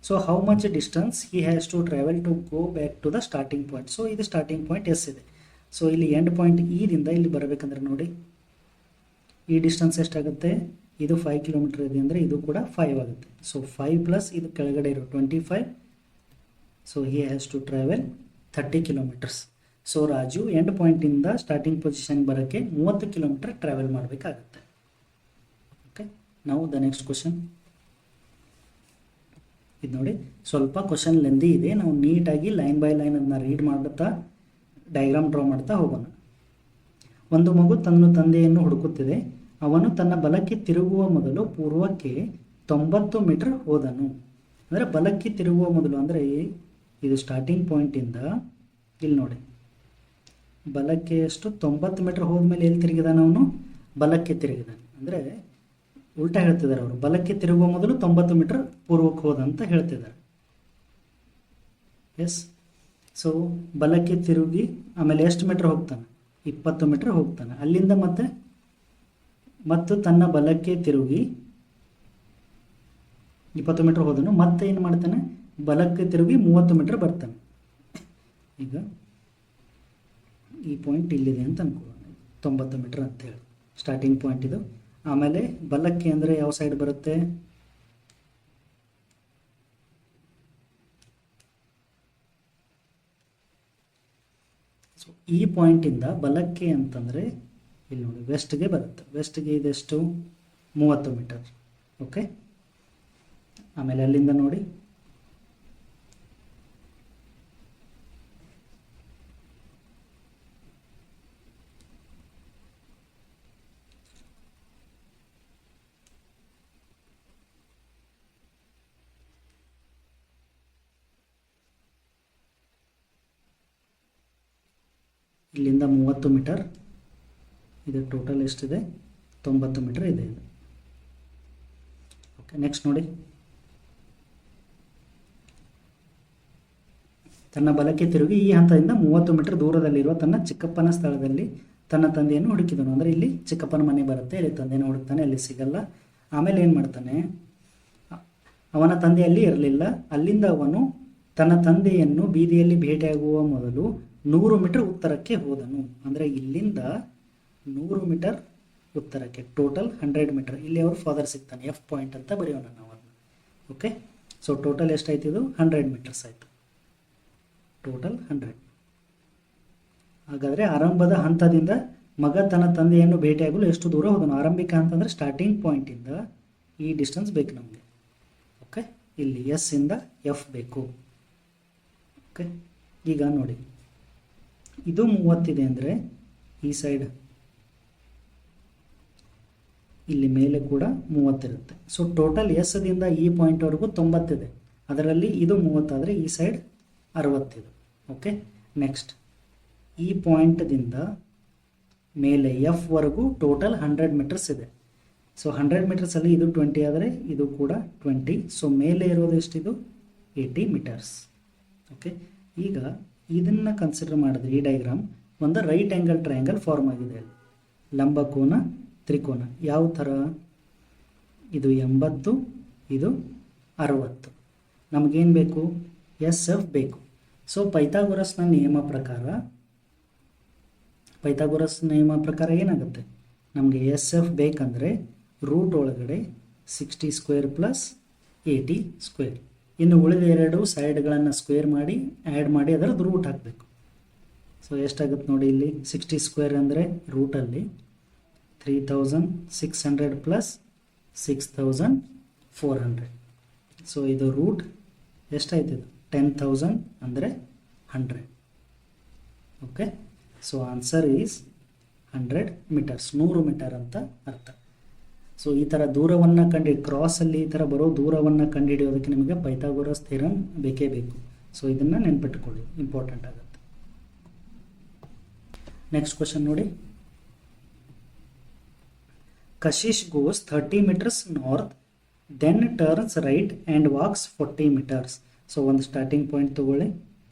So how much distance he has to travel to go back to the starting point. So ಇದು ಸ್ಟಾರ್ಟಿಂಗ್ ಪಾಯಿಂಟ್ ಎಸ್ ಇದೆ. ಸೊ ಇಲ್ಲಿ ಎಂಡ್ ಪಾಯಿಂಟ್ ಇದಿಂದ ಇಲ್ಲಿ ಬರಬೇಕಂದ್ರೆ ನೋಡಿ, ಈ ಡಿಸ್ಟೆನ್ಸ್ ಎಷ್ಟಾಗುತ್ತೆ? ಇದು 5 ಕಿಲೋಮೀಟರ್ ಇದೆ ಅಂದರೆ ಇದು ಕೂಡ 5 ಆಗುತ್ತೆ. ಸೊ 5 ಪ್ಲಸ್ ಇದು ಕೆಳಗಡೆ ಇರೋ 25. So he has to travel 30 kilometres. So Raju end ಪಾಯಿಂಟಿಂದ ಸ್ಟಾರ್ಟಿಂಗ್ ಪೊಸಿಷನ್ ಬರೋಕ್ಕೆ 30 ಕಿಲೋಮೀಟರ್ ಟ್ರಾವೆಲ್ ಮಾಡಬೇಕಾಗುತ್ತೆ. ಓಕೆ, ನಾವು ದ ನೆಕ್ಸ್ಟ್ ಕ್ವಶನ್ ಇದು ನೋಡಿ. ಸ್ವಲ್ಪ ಕ್ವಶನ್ ಲೆಂದಿ ಇದೆ, ನಾವು ನೀಟಾಗಿ ಲೈನ್ ಬೈ ಲೈನ್ ಅದನ್ನ ರೀಡ್ ಮಾಡುತ್ತಾ ಡಯಾಗ್ರಾಮ್ ಡ್ರಾ ಮಾಡ್ತಾ ಹೋಗೋಣ. ಒಂದು ಮಗು ತನ್ನ ತಂದೆಯನ್ನು ಹುಡುಕುತ್ತಿದೆ. ಅವನು ತನ್ನ ಬಲಕ್ಕೆ ತಿರುಗುವ ಮೊದಲು ಪೂರ್ವಕ್ಕೆ 90 ಮೀಟರ್ ಹೋದನು. ಅಂದರೆ ಬಲಕ್ಕೆ ತಿರುಗುವ ಮೊದಲು ಅಂದರೆ ಇದು ಸ್ಟಾರ್ಟಿಂಗ್ ಪಾಯಿಂಟಿಂದ ಇಲ್ಲಿ ನೋಡಿ, ಬಲಕ್ಕೆ ಎಷ್ಟು 90 ಮೀಟರ್ ಹೋದ್ಮೇಲೆ ಎಲ್ಲಿ ತಿರುಗಿದಾನೆ? ಅವನು ಬಲಕ್ಕೆ ತಿರುಗಿದಾನೆ. ಅಂದರೆ ಉಲ್ಟಾ ಹೇಳ್ತಿದ್ದಾರೆ ಅವರು, ಬಲಕ್ಕೆ ತಿರುಗುವ ಮೊದಲು 90 ಮೀಟರ್ ಪೂರ್ವಕ್ಕೆ ಹೋದ ಅಂತ ಹೇಳ್ತಿದ್ದಾರೆ. ಎಸ್. ಸೊ ಬಲಕ್ಕೆ ತಿರುಗಿ ಆಮೇಲೆ ಎಷ್ಟು ಮೀಟರ್ ಹೋಗ್ತಾನೆ? 20 ಮೀಟರ್ ಹೋಗ್ತಾನೆ. ಅಲ್ಲಿಂದ ಮತ್ತು ತನ್ನ ಬಲಕ್ಕೆ ತಿರುಗಿ 20 ಮೀಟರ್ ಹೋದನು. ಮತ್ತೆ ಏನು ಮಾಡ್ತಾನೆ? ಬಲಕ್ಕೆ ತಿರುಗಿ 30 ಮೀಟರ್ ಬರ್ತಾನೆ. ಈಗ ಈ ಪಾಯಿಂಟ್ ಇಲ್ಲಿದೆ ಅಂತ ಅನ್ಕೊಳ್ಳೋಣ, 90 ಮೀಟರ್ ಅಂತೇಳಿ ಸ್ಟಾರ್ಟಿಂಗ್ ಪಾಯಿಂಟ್ ಇದು. ಆಮೇಲೆ ಬಲಕ್ಕೆ ಅಂದರೆ ಯಾವ ಸೈಡ್ ಬರುತ್ತೆ? ಸೊ ಈ ಪಾಯಿಂಟಿಂದ ಬಲಕ್ಕೆ ಅಂತಂದರೆ ಇಲ್ಲಿ ನೋಡಿ ವೆಸ್ಟ್ಗೆ ಬರುತ್ತೆ. ವೆಸ್ಟ್ಗೆ ಇದೆಷ್ಟು? 30 ಮೀಟರ್. ಓಕೆ. ಆಮೇಲೆ ಅಲ್ಲಿಂದ ನೋಡಿ ಇಲ್ಲಿಂದ 30 ಮೀಟರ್, ಇದು ಟೋಟಲ್ ಎಷ್ಟಿದೆ? 90 ಮೀಟರ್ ಇದೆ ಇದು. ಓಕೆ, ನೆಕ್ಸ್ಟ್ ನೋಡಿ, ತನ್ನ ಬಲಕ್ಕೆ ತಿರುಗಿ ಈ ಹಂತದಿಂದ 30 ಮೀಟರ್ ದೂರದಲ್ಲಿರುವ ತನ್ನ ಚಿಕ್ಕಪ್ಪನ ಸ್ಥಳದಲ್ಲಿ ತನ್ನ ತಂದೆಯನ್ನು ಹುಡುಕಿದನು. ಅಂದರೆ ಇಲ್ಲಿ ಚಿಕ್ಕಪ್ಪನ ಮನೆ ಬರುತ್ತೆ, ಇಲ್ಲಿ ತಂದೆಯನ್ನು ಹುಡುಕ್ತಾನೆ, ಅಲ್ಲಿ ಸಿಗಲ್ಲ. ಆಮೇಲೆ ಏನು ಮಾಡ್ತಾನೆ? ಅವನ ತಂದೆ ಅಲ್ಲಿ ಇರಲಿಲ್ಲ. ಅಲ್ಲಿಂದ ಅವನು ತನ್ನ ತಂದೆಯನ್ನು ಬೀದಿಯಲ್ಲಿ ಭೇಟಿಯಾಗುವ ಮೊದಲು 100 ಮೀಟರ್ ಉತ್ತರಕ್ಕೆ ಹೋದನು. ಅಂದರೆ ಇಲ್ಲಿಂದ 100 ಮೀಟರ್ ಉತ್ತರಕ್ಕೆ, ಟೋಟಲ್ 100 ಮೀಟರ್. ಇಲ್ಲಿ ಅವರು ಫಾದರ್ ಸಿಗ್ತಾನೆ, ಎಫ್ ಪಾಯಿಂಟ್ ಅಂತ ಬರೆಯೋಣ ನಾವು ಅದನ್ನು. ಓಕೆ, ಸೊ ಟೋಟಲ್ ಎಷ್ಟಾಯ್ತು? ಇದು 100 ಮೀಟರ್ಸ್ ಆಯಿತು, ಟೋಟಲ್ 100. ಹಾಗಾದರೆ ಆರಂಭದ ಹಂತದಿಂದ ಮಗ ತನ್ನ ತಂದೆಯನ್ನು ಭೇಟಿಯಾಗಲು ಎಷ್ಟು ದೂರ ಹೋದನು? ಆರಂಭಿಕ ಹಂತ ಅಂದರೆ ಸ್ಟಾರ್ಟಿಂಗ್ ಪಾಯಿಂಟಿಂದ ಈ ಡಿಸ್ಟೆನ್ಸ್ ಬೇಕು ನಮಗೆ. ಓಕೆ, ಇಲ್ಲಿ ಎಸ್ ಇಂದ ಎಫ್ ಬೇಕು. ಓಕೆ, ಈಗ ನೋಡಿ, ಇದು 30 ಅಂದರೆ ಈ ಸೈಡ್ ಇಲ್ಲಿ ಮೇಲೆ ಕೂಡ 30 ಇರುತ್ತೆ. ಸೊ ಟೋಟಲ್ ಎಸ್ ದಿಂದ ಈ ಪಾಯಿಂಟ್ವರೆಗೂ 90 ಇದೆ. ಅದರಲ್ಲಿ ಇದು 30 ಆದರೆ ಈ ಸೈಡ್ 60 ಇದೆ. ಓಕೆ, ನೆಕ್ಸ್ಟ್ ಈ ಪಾಯಿಂಟ್ದಿಂದ ಮೇಲೆ ಎಫ್ ವರೆಗೂ ಟೋಟಲ್ 100 ಮೀಟರ್ಸ್ ಇದೆ. ಸೊ 100 ಮೀಟರ್ಸಲ್ಲಿ ಇದು 20 ಆದರೆ ಇದು ಕೂಡ 20. ಸೊ ಮೇಲೆ ಇರೋದು ಎಷ್ಟಿದು? 80 ಮೀಟರ್ಸ್. ಓಕೆ, ಈಗ ಇದನ್ನು ಕನ್ಸಿಡರ್ ಮಾಡಿದ್ರೆ ಈ ಡಯಾಗ್ರಾಮ್ ಒಂದು ರೈಟ್ ಆ್ಯಂಗಲ್ ಟ್ರಯಾಂಗಲ್ ಫಾರ್ಮ್ ಆಗಿದೆ. ಲಂಬಕೋನ ತ್ರಿಕೋನ ಯಾವ ಥರ? ಇದು 80, ಇದು 60. ನಮಗೇನು ಬೇಕು? ಎಸ್ ಎಫ್ ಬೇಕು. ಸೊ ಪೈಥಾಗೊರಸ್ನ ನಿಯಮ ಪ್ರಕಾರ ಏನಾಗುತ್ತೆ? ನಮಗೆ ಎಸ್ ಎಫ್ ಬೇಕಂದರೆ ರೂಟ್ ಒಳಗಡೆ 60 ಸ್ಕ್ವೇರ್ ಪ್ಲಸ್ 80 ಸ್ಕ್ವೇರ್. ಇನ್ನು ಉಳಿದ ಎರಡು ಸೈಡ್ಗಳನ್ನು ಸ್ಕ್ವೇರ್ ಮಾಡಿ ಆ್ಯಡ್ ಮಾಡಿ ಅದರದ್ದು ರೂಟ್ ಹಾಕಬೇಕು. ಸೊ ಎಷ್ಟಾಗುತ್ತೆ ನೋಡಿ, ಇಲ್ಲಿ 60 ಸ್ಕ್ವೇರ್ ಅಂದರೆ ರೂಟಲ್ಲಿ 3600 ಪ್ಲಸ್ 6400. ಸೊ ಇದು ರೂಟ್ ಎಷ್ಟಾಯ್ತು? ಇದು 10,000 ಅಂದರೆ 100. Okay, so answer is 100 meters, 100 meter ಅಂತ ಅರ್ಥ. ಸೊ ಈ ಥರ ದೂರವನ್ನು ಕ್ರಾಸಲ್ಲಿ ಈ ಥರ ಬರೋ ದೂರವನ್ನು ಕಂಡುಹಿಡಿಯೋದಕ್ಕೆ ನಿಮಗೆ ಪೈಥಾಗೊರಸ್ ಥಿಯರಮ್ ಬೇಕೇ ಬೇಕು. ಸೊ ಇದನ್ನು ನೆನ್ಪಿಟ್ಕೊಳ್ಳಿ, ಇಂಪಾರ್ಟೆಂಟ್ ಆಗುತ್ತೆ. ನೆಕ್ಸ್ಟ್ ಕ್ವಶನ್ ನೋಡಿ. Kashish goes 30 meters north, then turns right and walks 40 meters. So ಒಂದು ಸ್ಟಾರ್ಟಿಂಗ್ ಪಾಯಿಂಟ್ ತೊಗೊಳ್ಳಿ,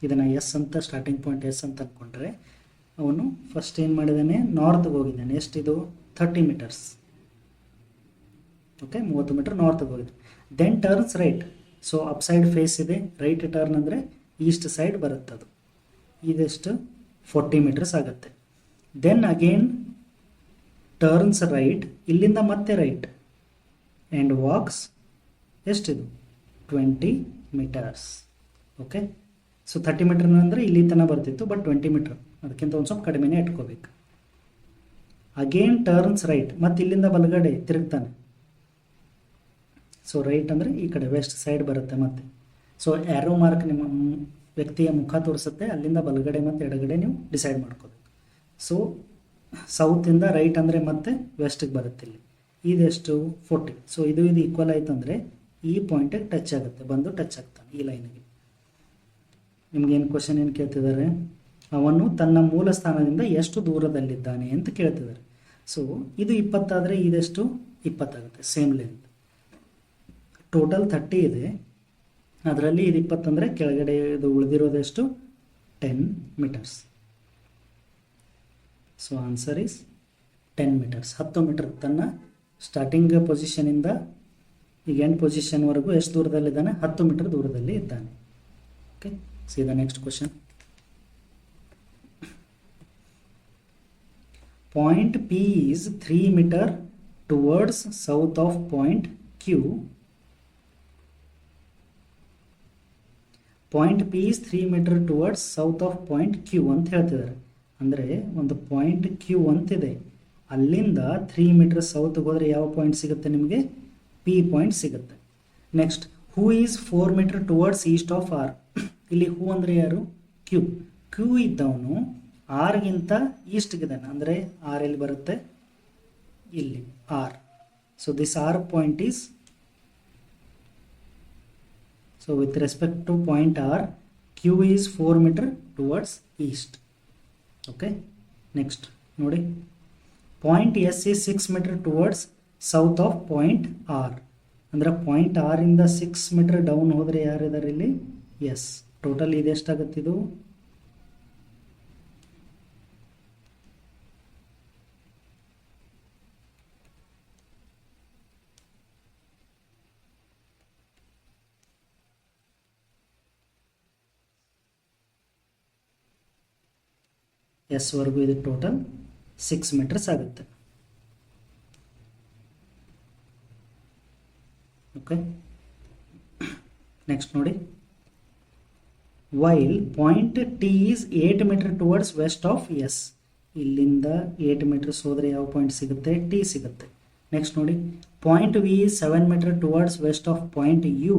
ಇದನ್ನು ಎಸ್ ಅಂತ, ಸ್ಟಾರ್ಟಿಂಗ್ ಪಾಯಿಂಟ್ ಎಸ್ ಅಂತ ಅಂದ್ಕೊಂಡ್ರೆ ಅವನು ಫಸ್ಟ್ ಏನು ಮಾಡಿದ್ದಾನೆ? ನಾರ್ತ್ಗೆ ಹೋಗಿದ್ದಾನೆ. ಎಷ್ಟಿದು? 30 ಮೀಟರ್ಸ್. ಓಕೆ, 30 ಮೀಟರ್ ನಾರ್ತ್ಗೆ ಹೋಗಿದೆ. Then turns right. So up side face ಇದೆ, ರೈಟ್ ಟರ್ನ್ ಅಂದರೆ ಈಸ್ಟ್ ಸೈಡ್ ಬರುತ್ತದು. ಇದೆಷ್ಟು? 40 ಮೀಟರ್ಸ್ ಆಗುತ್ತೆ. ದೆನ್ ಅಗೇನ್ ಟರ್ನ್ಸ್ ರೈಟ್, ಇಲ್ಲಿಂದ ಮತ್ತೆ ರೈಟ್, ಆ್ಯಂಡ್ ವಾಕ್ಸ್ ಎಷ್ಟಿದು? 20 ಮೀಟರ್ಸ್. ಓಕೆ, ಸೊ 30 ಮೀಟರ್ ಅಂದರೆ ಇಲ್ಲಿ ತನಕ ಬರ್ತಿತ್ತು, ಬಟ್ 20 ಮೀಟರ್ ಅದಕ್ಕಿಂತ ಒಂದು ಸ್ವಲ್ಪ ಕಡಿಮೆನೇ ಇಟ್ಕೋಬೇಕು. ಅಗೇನ್ ಟರ್ನ್ಸ್ ರೈಟ್, ಮತ್ತು ಇಲ್ಲಿಂದ ಬಲಗಡೆ ತಿರುಗ್ತಾನೆ. ಸೊ ರೈಟ್ ಅಂದರೆ ಈ ಕಡೆ ವೆಸ್ಟ್ ಸೈಡ್ ಬರುತ್ತೆ ಮತ್ತೆ. ಸೊ ಆ್ಯರೋ ಮಾರ್ಕ್ ನಿಮ್ಮ ವ್ಯಕ್ತಿಯ ಮುಖ ತೋರಿಸುತ್ತೆ, ಅಲ್ಲಿಂದ ಬಲಗಡೆ ಮತ್ತು ಎಡಗಡೆ ನೀವು ಡಿಸೈಡ್ ಮಾಡ್ಕೋಬೇಕು. ಸೊ ಸೌತಿಂದ ರೈಟ್ ಅಂದರೆ ಮತ್ತೆ ವೆಸ್ಟಿಗೆ ಬರುತ್ತೆ. ಇಲ್ಲಿ ಇದೆಷ್ಟು? 40. ಸೊ ಇದು ಈಕ್ವಲ್ ಆಯ್ತು ಅಂದರೆ ಈ ಪಾಯಿಂಟಿಗೆ ಟಚ್ ಆಗುತ್ತೆ, ಬಂದು ಟಚ್ ಆಗ್ತಾನೆ ಈ ಲೈನಿಗೆ. ನಿಮ್ಗೇನು ಕ್ವಶನ್ ಏನು ಕೇಳ್ತಿದ್ದಾರೆ? ಅವನು ತನ್ನ ಮೂಲ ಸ್ಥಾನದಿಂದ ಎಷ್ಟು ದೂರದಲ್ಲಿದ್ದಾನೆ ಅಂತ ಕೇಳ್ತಿದ್ದಾರೆ. ಸೊ ಇದು 20 ಆದರೆ ಇದೆಷ್ಟು? 20 ಆಗುತ್ತೆ, ಸೇಮ್ ಲೆಂತ್. ಟೋಟಲ್ 30 ಇದೆ, ಅದರಲ್ಲಿ ಇದು 20 ಅಂದರೆ ಕೆಳಗಡೆ ಇದು ಉಳಿದಿರೋದೆಷ್ಟು? 10 meters. So answer is 10 meters. 10 meter ತನ್ನ ಸ್ಟಾರ್ಟಿಂಗ್ ಪೊಸಿಷನಿಂದ ಈಗ ಎಂಡ್ ಪೊಸಿಷನ್ವರೆಗೂ ಎಷ್ಟು ದೂರದಲ್ಲಿದ್ದಾನೆ? 10 ಮೀಟರ್ ದೂರದಲ್ಲಿ ಇದ್ದಾನೆ. Okay, see the next question. Point P is 3 meter towards south of point Q. Point P is 3 meter towards south of point Q ಅಂತ ಹೇಳ್ತಿದ್ದಾರೆ. ಅಂದರೆ ಒಂದು ಪಾಯಿಂಟ್ Q ಅಂತಿದೆ, ಅಲ್ಲಿಂದ 3 ಮೀಟರ್ ಸೌತ್ಗೆ ಹೋದರೆ ಯಾವ ಪಾಯಿಂಟ್ ಸಿಗುತ್ತೆ ನಿಮಗೆ? P ಪಾಯಿಂಟ್ ಸಿಗುತ್ತೆ. Next, who is 4 metre towards east of R. ಇಲ್ಲಿ ಹೂ ಅಂದರೆ ಯಾರು? Q. Q ಇದ್ದವನು ಆರ್ಗಿಂತ ಈಸ್ಟ್ಗಿದ್ದಾನೆ, ಅಂದರೆ ಆರ್ ಎಲ್ಲಿ ಬರುತ್ತೆ? ಇಲ್ಲಿ R. So this R point is, so with respect to point R, Q is 4 metre towards east. Okay, next ನೋಡಿ, point S is 6 metre towards south of point R. ಅಂದರೆ ಪಾಯಿಂಟ್ ಆರಿಂದ 6 ಮೀಟರ್ ಡೌನ್ ಹೋದರೆ ಯಾರಿದ್ದಾರೆ ಇಲ್ಲಿ? ಎಸ್. ಟೋಟಲ್ ಇದೆಷ್ಟಾಗುತ್ತಿದು? ಎಸ್ವರೆಗೂ ಇದು ಟೋಟಲ್ 6 ಮೀಟರ್ಸ್ ಆಗುತ್ತೆ. ಓಕೆ, ನೆಕ್ಸ್ಟ್ ನೋಡಿ, while point T is 8 metre towards west of S. ಇಲ್ಲಿಂದ 8 ಮೀಟರ್ಸ್ ಹೋದರೆ ಯಾವ ಪಾಯಿಂಟ್ ಸಿಗುತ್ತೆ? ಟಿ ಸಿಗುತ್ತೆ. ನೆಕ್ಸ್ಟ್ ನೋಡಿ, point V is 7 metre towards west of point U.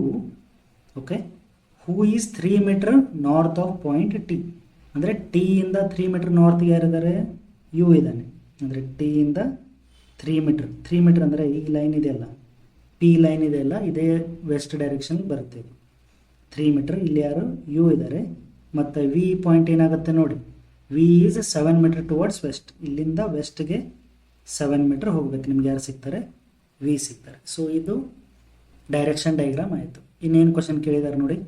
Okay, who is 3 meter north of point T. ಅಂದರೆ ಟಿ ಇಂದ 3 ಮೀಟರ್ ನಾರ್ತ್ಗೆ ಯಾರಿದ್ದಾರೆ? ಯು ಇದ್ದಾನೆ. ಅಂದರೆ ಟಿ ಇಂದ 3 ಮೀಟರ್ ಅಂದರೆ ಈ ಲೈನ್ ಇದೆಯಲ್ಲ, ಪಿ ಲೈನ್ ಇದೆಯಲ್ಲ, ಇದೇ ವೆಸ್ಟ್ ಡೈರೆಕ್ಷನ್ ಬರುತ್ತೆ. 3 ಮೀಟರ್. ಇಲ್ಲಿ ಯಾರು? ಯು ಇದ್ದಾರೆ. ಮತ್ತು ವಿ ಪಾಯಿಂಟ್ ಏನಾಗುತ್ತೆ ನೋಡಿ, V is 7 metre towards west. ಇಲ್ಲಿಂದ ವೆಸ್ಟ್ಗೆ 7 ಮೀಟರ್ ಹೋಗ್ಬೇಕು. ನಿಮ್ಗೆ ಯಾರು ಸಿಗ್ತಾರೆ? ವಿ ಸಿಗ್ತಾರೆ. ಸೊ ಇದು ಡೈರೆಕ್ಷನ್ ಡಯಾಗ್ರಾಮ್ ಆಯಿತು. ಇನ್ನೇನು ಕ್ವಶನ್ ಕೇಳಿದ್ದಾರೆ ನೋಡಿ,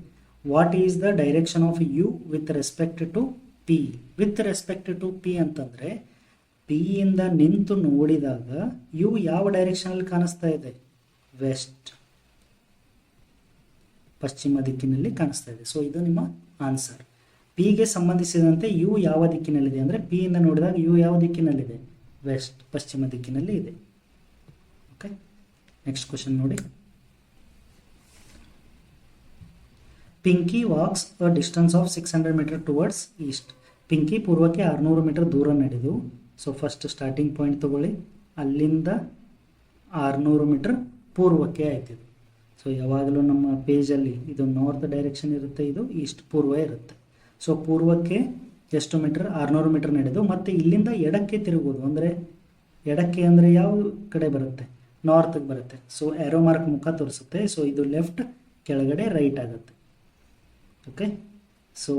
what is the direction of you with respect to P? With respect to P ಅಂತಂದರೆ ಪಿ ಇಂದ ನಿಂತು ನೋಡಿದಾಗ ಯು ಯಾವ ಡೈರೆಕ್ಷನಲ್ಲಿ ಕಾಣಿಸ್ತಾ ಇದೆ? ವೆಸ್ಟ್, ಪಶ್ಚಿಮ ದಿಕ್ಕಿನಲ್ಲಿ ಕಾಣಿಸ್ತಾ ಇದೆ. ಸೊ ಇದು ನಿಮ್ಮ ಆನ್ಸರ್. ಪಿಗೆ ಸಂಬಂಧಿಸಿದಂತೆ ಯು ಯಾವ ದಿಕ್ಕಿನಲ್ಲಿದೆ ಅಂದರೆ ಪಿ ಇಂದ ನೋಡಿದಾಗ ಯು ಯಾವ ದಿಕ್ಕಿನಲ್ಲಿದೆ? ವೆಸ್ಟ್, ಪಶ್ಚಿಮ ದಿಕ್ಕಿನಲ್ಲಿ ಇದೆ. ಓಕೆ, ನೆಕ್ಸ್ಟ್ ಕ್ವಶನ್ ನೋಡಿ, Pinky walks a distance of 600 metre towards east. Pinky ಪೂರ್ವಕ್ಕೆ 600 ಮೀಟರ್ ದೂರ ನಡೆದು. ಸೊ ಫಸ್ಟ್ ಸ್ಟಾರ್ಟಿಂಗ್ ಪಾಯಿಂಟ್ ತಗೊಳ್ಳಿ, ಅಲ್ಲಿಂದ 600 ಮೀಟರ್ ಪೂರ್ವಕ್ಕೆ ಆಯ್ತಿದೆ. ಸೊ ಯಾವಾಗಲೂ ನಮ್ಮ ಪೇಜಲ್ಲಿ ಇದು ನಾರ್ತ್ ಡೈರೆಕ್ಷನ್ ಇರುತ್ತೆ, ಇದು ಈಸ್ಟ್ ಪೂರ್ವ ಇರುತ್ತೆ. ಸೊ ಪೂರ್ವಕ್ಕೆ ಎಷ್ಟು ಮೀಟರ್? 600 ಮೀಟರ್ ನಡೆದು ಮತ್ತೆ ಇಲ್ಲಿಂದ ಎಡಕ್ಕೆ ತಿರುಗೋದು. ಅಂದರೆ ಎಡಕ್ಕೆ ಅಂದರೆ ಯಾವ ಕಡೆ ಬರುತ್ತೆ? ನಾರ್ತ್ಗೆ ಬರುತ್ತೆ. ಸೊ ಆ್ಯರೋ ಮಾರ್ಕ್ ಮುಖ ತೋರಿಸುತ್ತೆ. ಸೊ ಇದು ಲೆಫ್ಟ್, ಕೆಳಗಡೆ ರೈಟ್ ಆಗುತ್ತೆ. ಓಕೆ, ಸೊ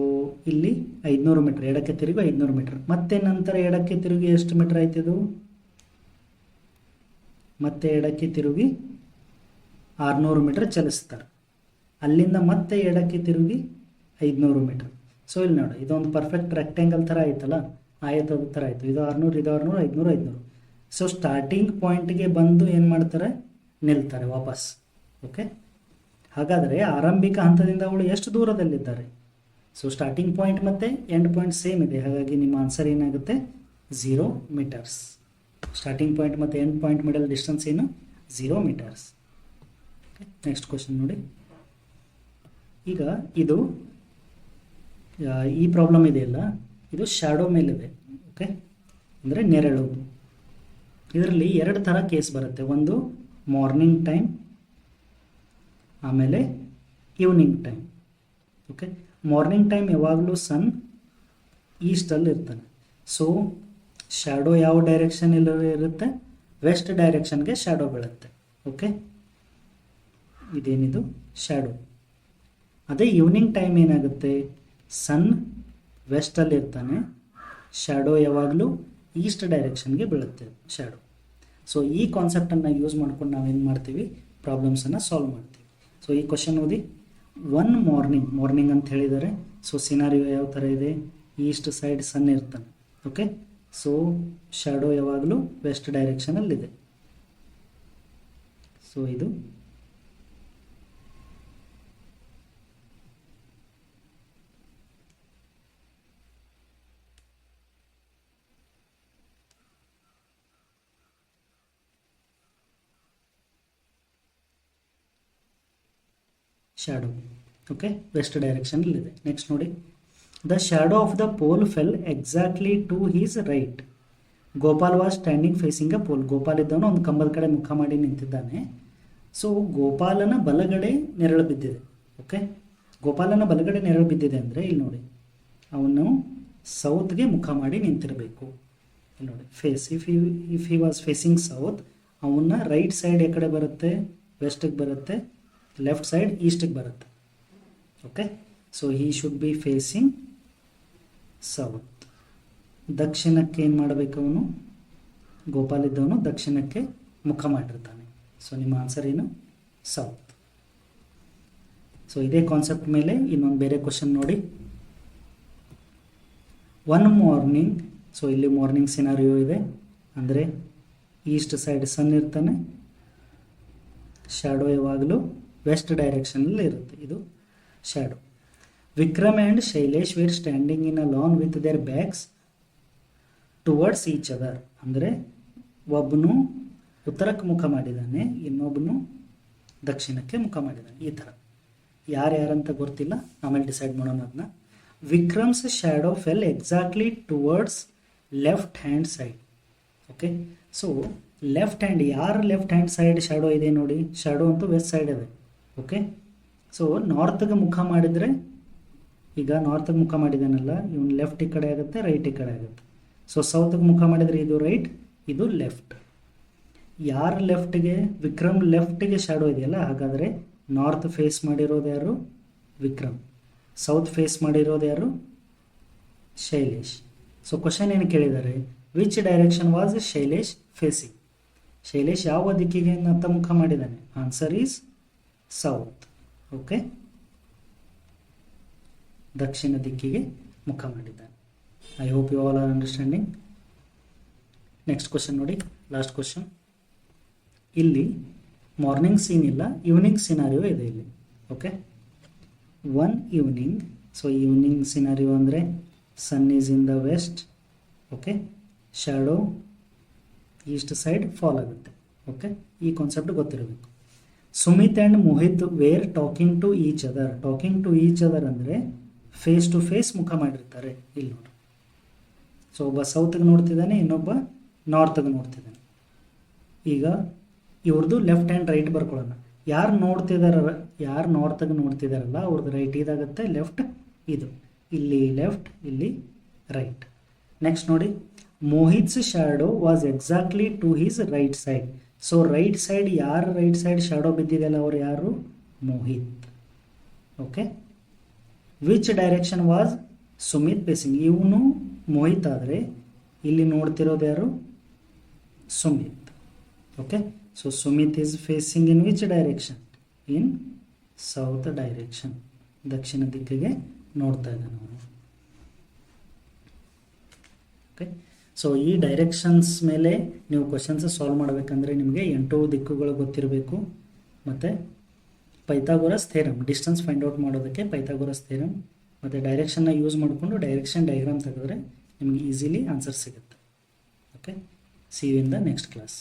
ಇಲ್ಲಿ 500 ಮೀಟರ್ ಎಡಕ್ಕೆ ತಿರುಗಿ 500 ಮೀಟರ್. ಮತ್ತೆ ನಂತರ ಎಡಕ್ಕೆ ತಿರುಗಿ ಎಷ್ಟು ಮೀಟರ್ ಆಯ್ತಿದು? ಮತ್ತೆ ಎಡಕ್ಕೆ ತಿರುಗಿ 600 ಮೀಟರ್ ಚಲಿಸ್ತಾರೆ. ಅಲ್ಲಿಂದ ಮತ್ತೆ ಎಡಕ್ಕೆ ತಿರುಗಿ 500 ಮೀಟರ್. ಸೊ ಇಲ್ಲಿ ನೋಡಿ, ಇದೊಂದು ಪರ್ಫೆಕ್ಟ್ ರೆಕ್ಟ್ಯಾಂಗಲ್ ಥರ ಆಯ್ತಲ್ಲ, ಆಯತದ ಥರ ಆಯಿತು. ಇದು 600, ಇದು 600, 500, 500. ಸೊ ಸ್ಟಾರ್ಟಿಂಗ್ ಪಾಯಿಂಟ್ಗೆ ಬಂದು ಏನು ಮಾಡ್ತಾರೆ? ನಿಲ್ತಾರೆ ವಾಪಸ್. ಓಕೆ, ಹಾಗಾದರೆ ಆರಂಭಿಕ ಹಂತದಿಂದ ಅವಳು ಎಷ್ಟು ದೂರದಲ್ಲಿದ್ದಾರೆ? ಸೊ ಸ್ಟಾರ್ಟಿಂಗ್ ಪಾಯಿಂಟ್ ಮತ್ತು ಎಂಡ್ ಪಾಯಿಂಟ್ ಸೇಮ್ ಇದೆ. ಹಾಗಾಗಿ ನಿಮ್ಮ ಆನ್ಸರ್ ಏನಾಗುತ್ತೆ? 0 ಮೀಟರ್ಸ್. ಸ್ಟಾರ್ಟಿಂಗ್ ಪಾಯಿಂಟ್ ಮತ್ತು ಎಂಡ್ ಪಾಯಿಂಟ್ ಮಿಡಲ್ ಡಿಸ್ಟೆನ್ಸ್ ಏನು? 0 ಮೀಟರ್ಸ್. ನೆಕ್ಸ್ಟ್ ಕ್ವಶನ್ ನೋಡಿ, ಈಗ ಇದು ಈ ಪ್ರಾಬ್ಲಮ್ ಇದೆಯಲ್ಲ, ಇದು ಶ್ಯಾಡೋ ಮೇಲಿದೆ. ಓಕೆ, ಅಂದರೆ ನೆರಳು. ಇದರಲ್ಲಿ 2 ಥರ ಕೇಸ್ ಬರುತ್ತೆ. ಒಂದು ಮಾರ್ನಿಂಗ್ ಟೈಮ್, ಆಮೇಲೆ evening time. Okay, morning time ಯಾವಾಗಲೂ ಸನ್ ಈಸ್ಟಲ್ಲಿ ಇರ್ತಾನೆ. ಸೊ ಶ್ಯಾಡೋ ಯಾವ ಡೈರೆಕ್ಷನ್ ಇರುತ್ತೆ? ವೆಸ್ಟ್ ಡೈರೆಕ್ಷನ್ಗೆ ಶ್ಯಾಡೋ ಬೀಳುತ್ತೆ. ಓಕೆ, ಇದೇನಿದು? ಶ್ಯಾಡೋ. ಅದೇ ಈವ್ನಿಂಗ್ ಟೈಮ್ ಏನಾಗುತ್ತೆ? ಸನ್ ವೆಸ್ಟಲ್ಲಿ ಇರ್ತಾನೆ, ಶ್ಯಾಡೋ ಯಾವಾಗಲೂ ಈಸ್ಟ್ ಡೈರೆಕ್ಷನ್ಗೆ ಬೀಳುತ್ತೆ ಶ್ಯಾಡೋ. ಸೊ ಈ ಕಾನ್ಸೆಪ್ಟನ್ನು ಯೂಸ್ ಮಾಡ್ಕೊಂಡು ನಾವೇನು ಮಾಡ್ತೀವಿ? ಪ್ರಾಬ್ಲಮ್ಸನ್ನು ಸಾಲ್ವ್ ಮಾಡ್ತೀವಿ. ಸೊ ಈ ಕ್ವಶನ್ ಓದಿ, ಒನ್ ಮಾರ್ನಿಂಗ್ ಅಂತ ಹೇಳಿದ್ದಾರೆ. ಸೊ ಸಿನಾರಿಯೋ ಯಾವ ಥರ ಇದೆ? ಈಸ್ಟ್ ಸೈಡ್ ಸನ್ ಇರ್ತಾನೆ. ಓಕೆ, ಸೊ ಶ್ಯಾಡೋ ಯಾವಾಗಲೂ ವೆಸ್ಟ್ ಡೈರೆಕ್ಷನಲ್ಲಿದೆ. ಸೊ ಇದು ಶ್ಯಾಡೋ. ಓಕೆ, ವೆಸ್ಟ್ ಡೈರೆಕ್ಷನಲ್ಲಿದೆ. ನೆಕ್ಸ್ಟ್ ನೋಡಿ, the shadow of the pole fell exactly to his right. Gopal was standing facing a pole. Gopal ಇದ್ದವನು ಒಂದು ಕಂಬದ ಕಡೆ ಮುಖ ಮಾಡಿ ನಿಂತಿದ್ದಾನೆ. ಸೊ ಗೋಪಾಲನ ಬಲಗಡೆ ನೆರಳು ಬಿದ್ದಿದೆ. ಓಕೆ, ಗೋಪಾಲನ ಬಲಗಡೆ ನೆರಳು ಬಿದ್ದಿದೆ ಅಂದರೆ ಇಲ್ಲಿ ನೋಡಿ, ಅವನು ಸೌತ್ಗೆ ಮುಖ ಮಾಡಿ ನಿಂತಿರಬೇಕು. ಇಲ್ಲಿ ನೋಡಿ, face if he was facing south, ಅವನ ರೈಟ್ ಸೈಡ್ ಕಡೆ ಬರುತ್ತೆ? ವೆಸ್ಟಿಗೆ ಬರುತ್ತೆ. ಲೆಫ್ಟ್ ಸೈಡ್ ಈಸ್ಟಿಗೆ ಬರುತ್ತೆ. Okay, so he should be facing south. ದಕ್ಷಿಣಕ್ಕೆ ಏನು ಮಾಡಬೇಕು? ಅವನು ಗೋಪಾಲ್ ಇದ್ದವನು ದಕ್ಷಿಣಕ್ಕೆ ಮುಖ ಮಾಡಿರ್ತಾನೆ. ಸೊ ನಿಮ್ಮ ಆನ್ಸರ್ ಏನು? ಸೌತ್. ಸೊ ಇದೇ ಕಾನ್ಸೆಪ್ಟ್ ಮೇಲೆ ಇನ್ನೊಂದು ಬೇರೆ ಕ್ವಶನ್ ನೋಡಿ, ಒನ್ ಮಾರ್ನಿಂಗ್. ಸೊ ಇಲ್ಲಿ ಮಾರ್ನಿಂಗ್ ಸಿನಾರಿಯೋ ಇದೆ, ಅಂದರೆ ಈಸ್ಟ್ ಸೈಡ್ ಸನ್ ಇರ್ತಾನೆ, ಶ್ಯಾಡೋ ಯಾವಾಗಲೂ ವೆಸ್ಟ್ ಡೈರೆಕ್ಷನಲ್ಲಿ ಇರುತ್ತೆ. ಇದು shadow. Vikram and Shailesh were standing in a lawn with their bags towards each other, ಅಂದರೆ ಒಬ್ಬನು ಉತ್ತರಕ್ಕೆ ಮುಖ ಮಾಡಿದ್ದಾನೆ, ಇನ್ನೊಬ್ಬನು ದಕ್ಷಿಣಕ್ಕೆ ಮುಖ ಮಾಡಿದ್ದಾನೆ. ಈ ಥರ ಯಾರ್ಯಾರಂತ ಗೊತ್ತಿಲ್ಲ, ಆಮೇಲೆ ಡಿಸೈಡ್ ಮಾಡೋಣ ಅದನ್ನ. Vikram's shadow fell exactly towards left hand side. Okay, so left hand, ಯಾರ ಲೆಫ್ಟ್ ಹ್ಯಾಂಡ್ ಸೈಡ್ ಶ್ಯಾಡೋ ಇದೆ ನೋಡಿ, ಶ್ಯಾಡೋ ಅಂತೂ ವೆಸ್ಟ್ ಸೈಡ್ ಇದೆ. ಓಕೆ, ಸೊ ನಾರ್ತ್ಗೆ ಮುಖ ಮಾಡಿದರೆ, ಈಗ ನಾರ್ತ್ಗೆ ಮುಖ ಮಾಡಿದಾನಲ್ಲ ಇವನು ಲೆಫ್ಟ್ ಈ ಕಡೆ ಆಗುತ್ತೆ, ರೈಟ್ ಈ ಕಡೆ ಆಗುತ್ತೆ. ಸೊ ಸೌತ್ಗೆ ಮುಖ ಮಾಡಿದರೆ ಇದು ರೈಟ್, ಇದು ಲೆಫ್ಟ್. ಯಾರ ಲೆಫ್ಟ್ಗೆ, ವಿಕ್ರಮ್ ಲೆಫ್ಟ್ಗೆ ಶ್ಯಾಡೋ ಇದೆಯಲ್ಲ, ಹಾಗಾದರೆ ನಾರ್ತ್ ಫೇಸ್ ಮಾಡಿರೋದು ಯಾರು, ವಿಕ್ರಮ್. ಸೌತ್ ಫೇಸ್ ಮಾಡಿರೋದು ಯಾರು, ಶೈಲೇಶ್. ಸೊ ಕ್ವಶನ್ ಏನು ಕೇಳಿದ್ದಾರೆ, which direction was Shailesh facing? Shailesh ಯಾವ ದಿಕ್ಕಿಗೆ ಅಂತ ಮುಖ ಮಾಡಿದ್ದಾನೆ? Answer is south. ಓಕೆ, ದಕ್ಷಿಣ ದಿಕ್ಕಿಗೆ ಮುಖ ಮಾಡಿದ್ದಾನೆ. I hope you all are understanding. Next question ನೋಡಿ, ಲಾಸ್ಟ್ ಕ್ವಶನ್. ಇಲ್ಲಿ ಮಾರ್ನಿಂಗ್ ಸೀನ್ ಇಲ್ಲ, ಈವ್ನಿಂಗ್ ಸಿನಾರಿಯೋ ಇದೆ ಇಲ್ಲಿ. Okay, one evening. So evening scenario ಅಂದರೆ sun is in the west. Okay, shadow east side fall ಆಗುತ್ತೆ. ಓಕೆ, ಈ ಕಾನ್ಸೆಪ್ಟ್ ಗೊತ್ತಿರಬೇಕು. Sumit and Mohit were talking to each other. Talking to each other ಅಂದರೆ ಫೇಸ್ ಟು ಫೇಸ್ ಮುಖ ಮಾಡಿರ್ತಾರೆ ಇಲ್ಲಿ ನೋಡಿ. ಸೊ ಒಬ್ಬ ಸೌತ್ಗೆ ನೋಡ್ತಿದ್ದಾನೆ, ಇನ್ನೊಬ್ಬ ನಾರ್ತ್ಗೆ ನೋಡ್ತಿದ್ದಾನೆ. ಈಗ ಇವ್ರದ್ದು ಲೆಫ್ಟ್ ಹ್ಯಾಂಡ್ ರೈಟ್ ಬರ್ಕೊಳ್ಳೋಣ. ಯಾರು ನಾರ್ತ್ಗೆ ನೋಡ್ತಿದಾರಲ್ಲ ಅವ್ರದ್ದು ರೈಟ್ ಇದಾಗುತ್ತೆ, ಲೆಫ್ಟ್ ಇದು, ಇಲ್ಲಿ ಲೆಫ್ಟ್, ಇಲ್ಲಿ ರೈಟ್. ನೆಕ್ಸ್ಟ್ ನೋಡಿ, Mohit's shadow was exactly to his right side. So right side, ಯಾರು ರೈಟ್ ಸೈಡ್ ಶ್ಯಾಡೋ ಬಿದ್ದಿದೆಯಲ್ಲ ಅವರು ಯಾರು, Mohit. Okay, which direction was Sumit facing? ಇವನು ಮೋಹಿತ್ ಆದರೆ ಇಲ್ಲಿ ನೋಡ್ತಿರೋದು ಯಾರು, Sumit. Okay, so Sumit is facing in which direction? In south direction, ದಕ್ಷಿಣ ದಿಕ್ಕಿಗೆ ನೋಡ್ತಾ ಇದ್ದಾನೆ ಅವನು. ಓಕೆ, ಸೊ ಈ ಡೈರೆಕ್ಷನ್ಸ್ ಮೇಲೆ ನೀವು ಕ್ವಶನ್ಸ್ ಸಾಲ್ವ್ ಮಾಡಬೇಕಂದ್ರೆ ನಿಮಗೆ 8 ದಿಕ್ಕುಗಳು ಗೊತ್ತಿರಬೇಕು. ಮತ್ತು Pythagoras theorem, distance find out ಮಾಡೋದಕ್ಕೆ ಪೈಥಾಗೋರಸ್ ಥಿಯರಮ್ ಮತ್ತು ಡೈರೆಕ್ಷನ್ನ ಯೂಸ್ ಮಾಡಿಕೊಂಡು ಡೈರೆಕ್ಷನ್ ಡಯಾಗ್ರಾಮ್ ತೆಗೆದ್ರೆ ನಿಮಗೆ ಈಸಿಲಿ ಆನ್ಸರ್ ಸಿಗುತ್ತೆ. Okay, see you in the next class.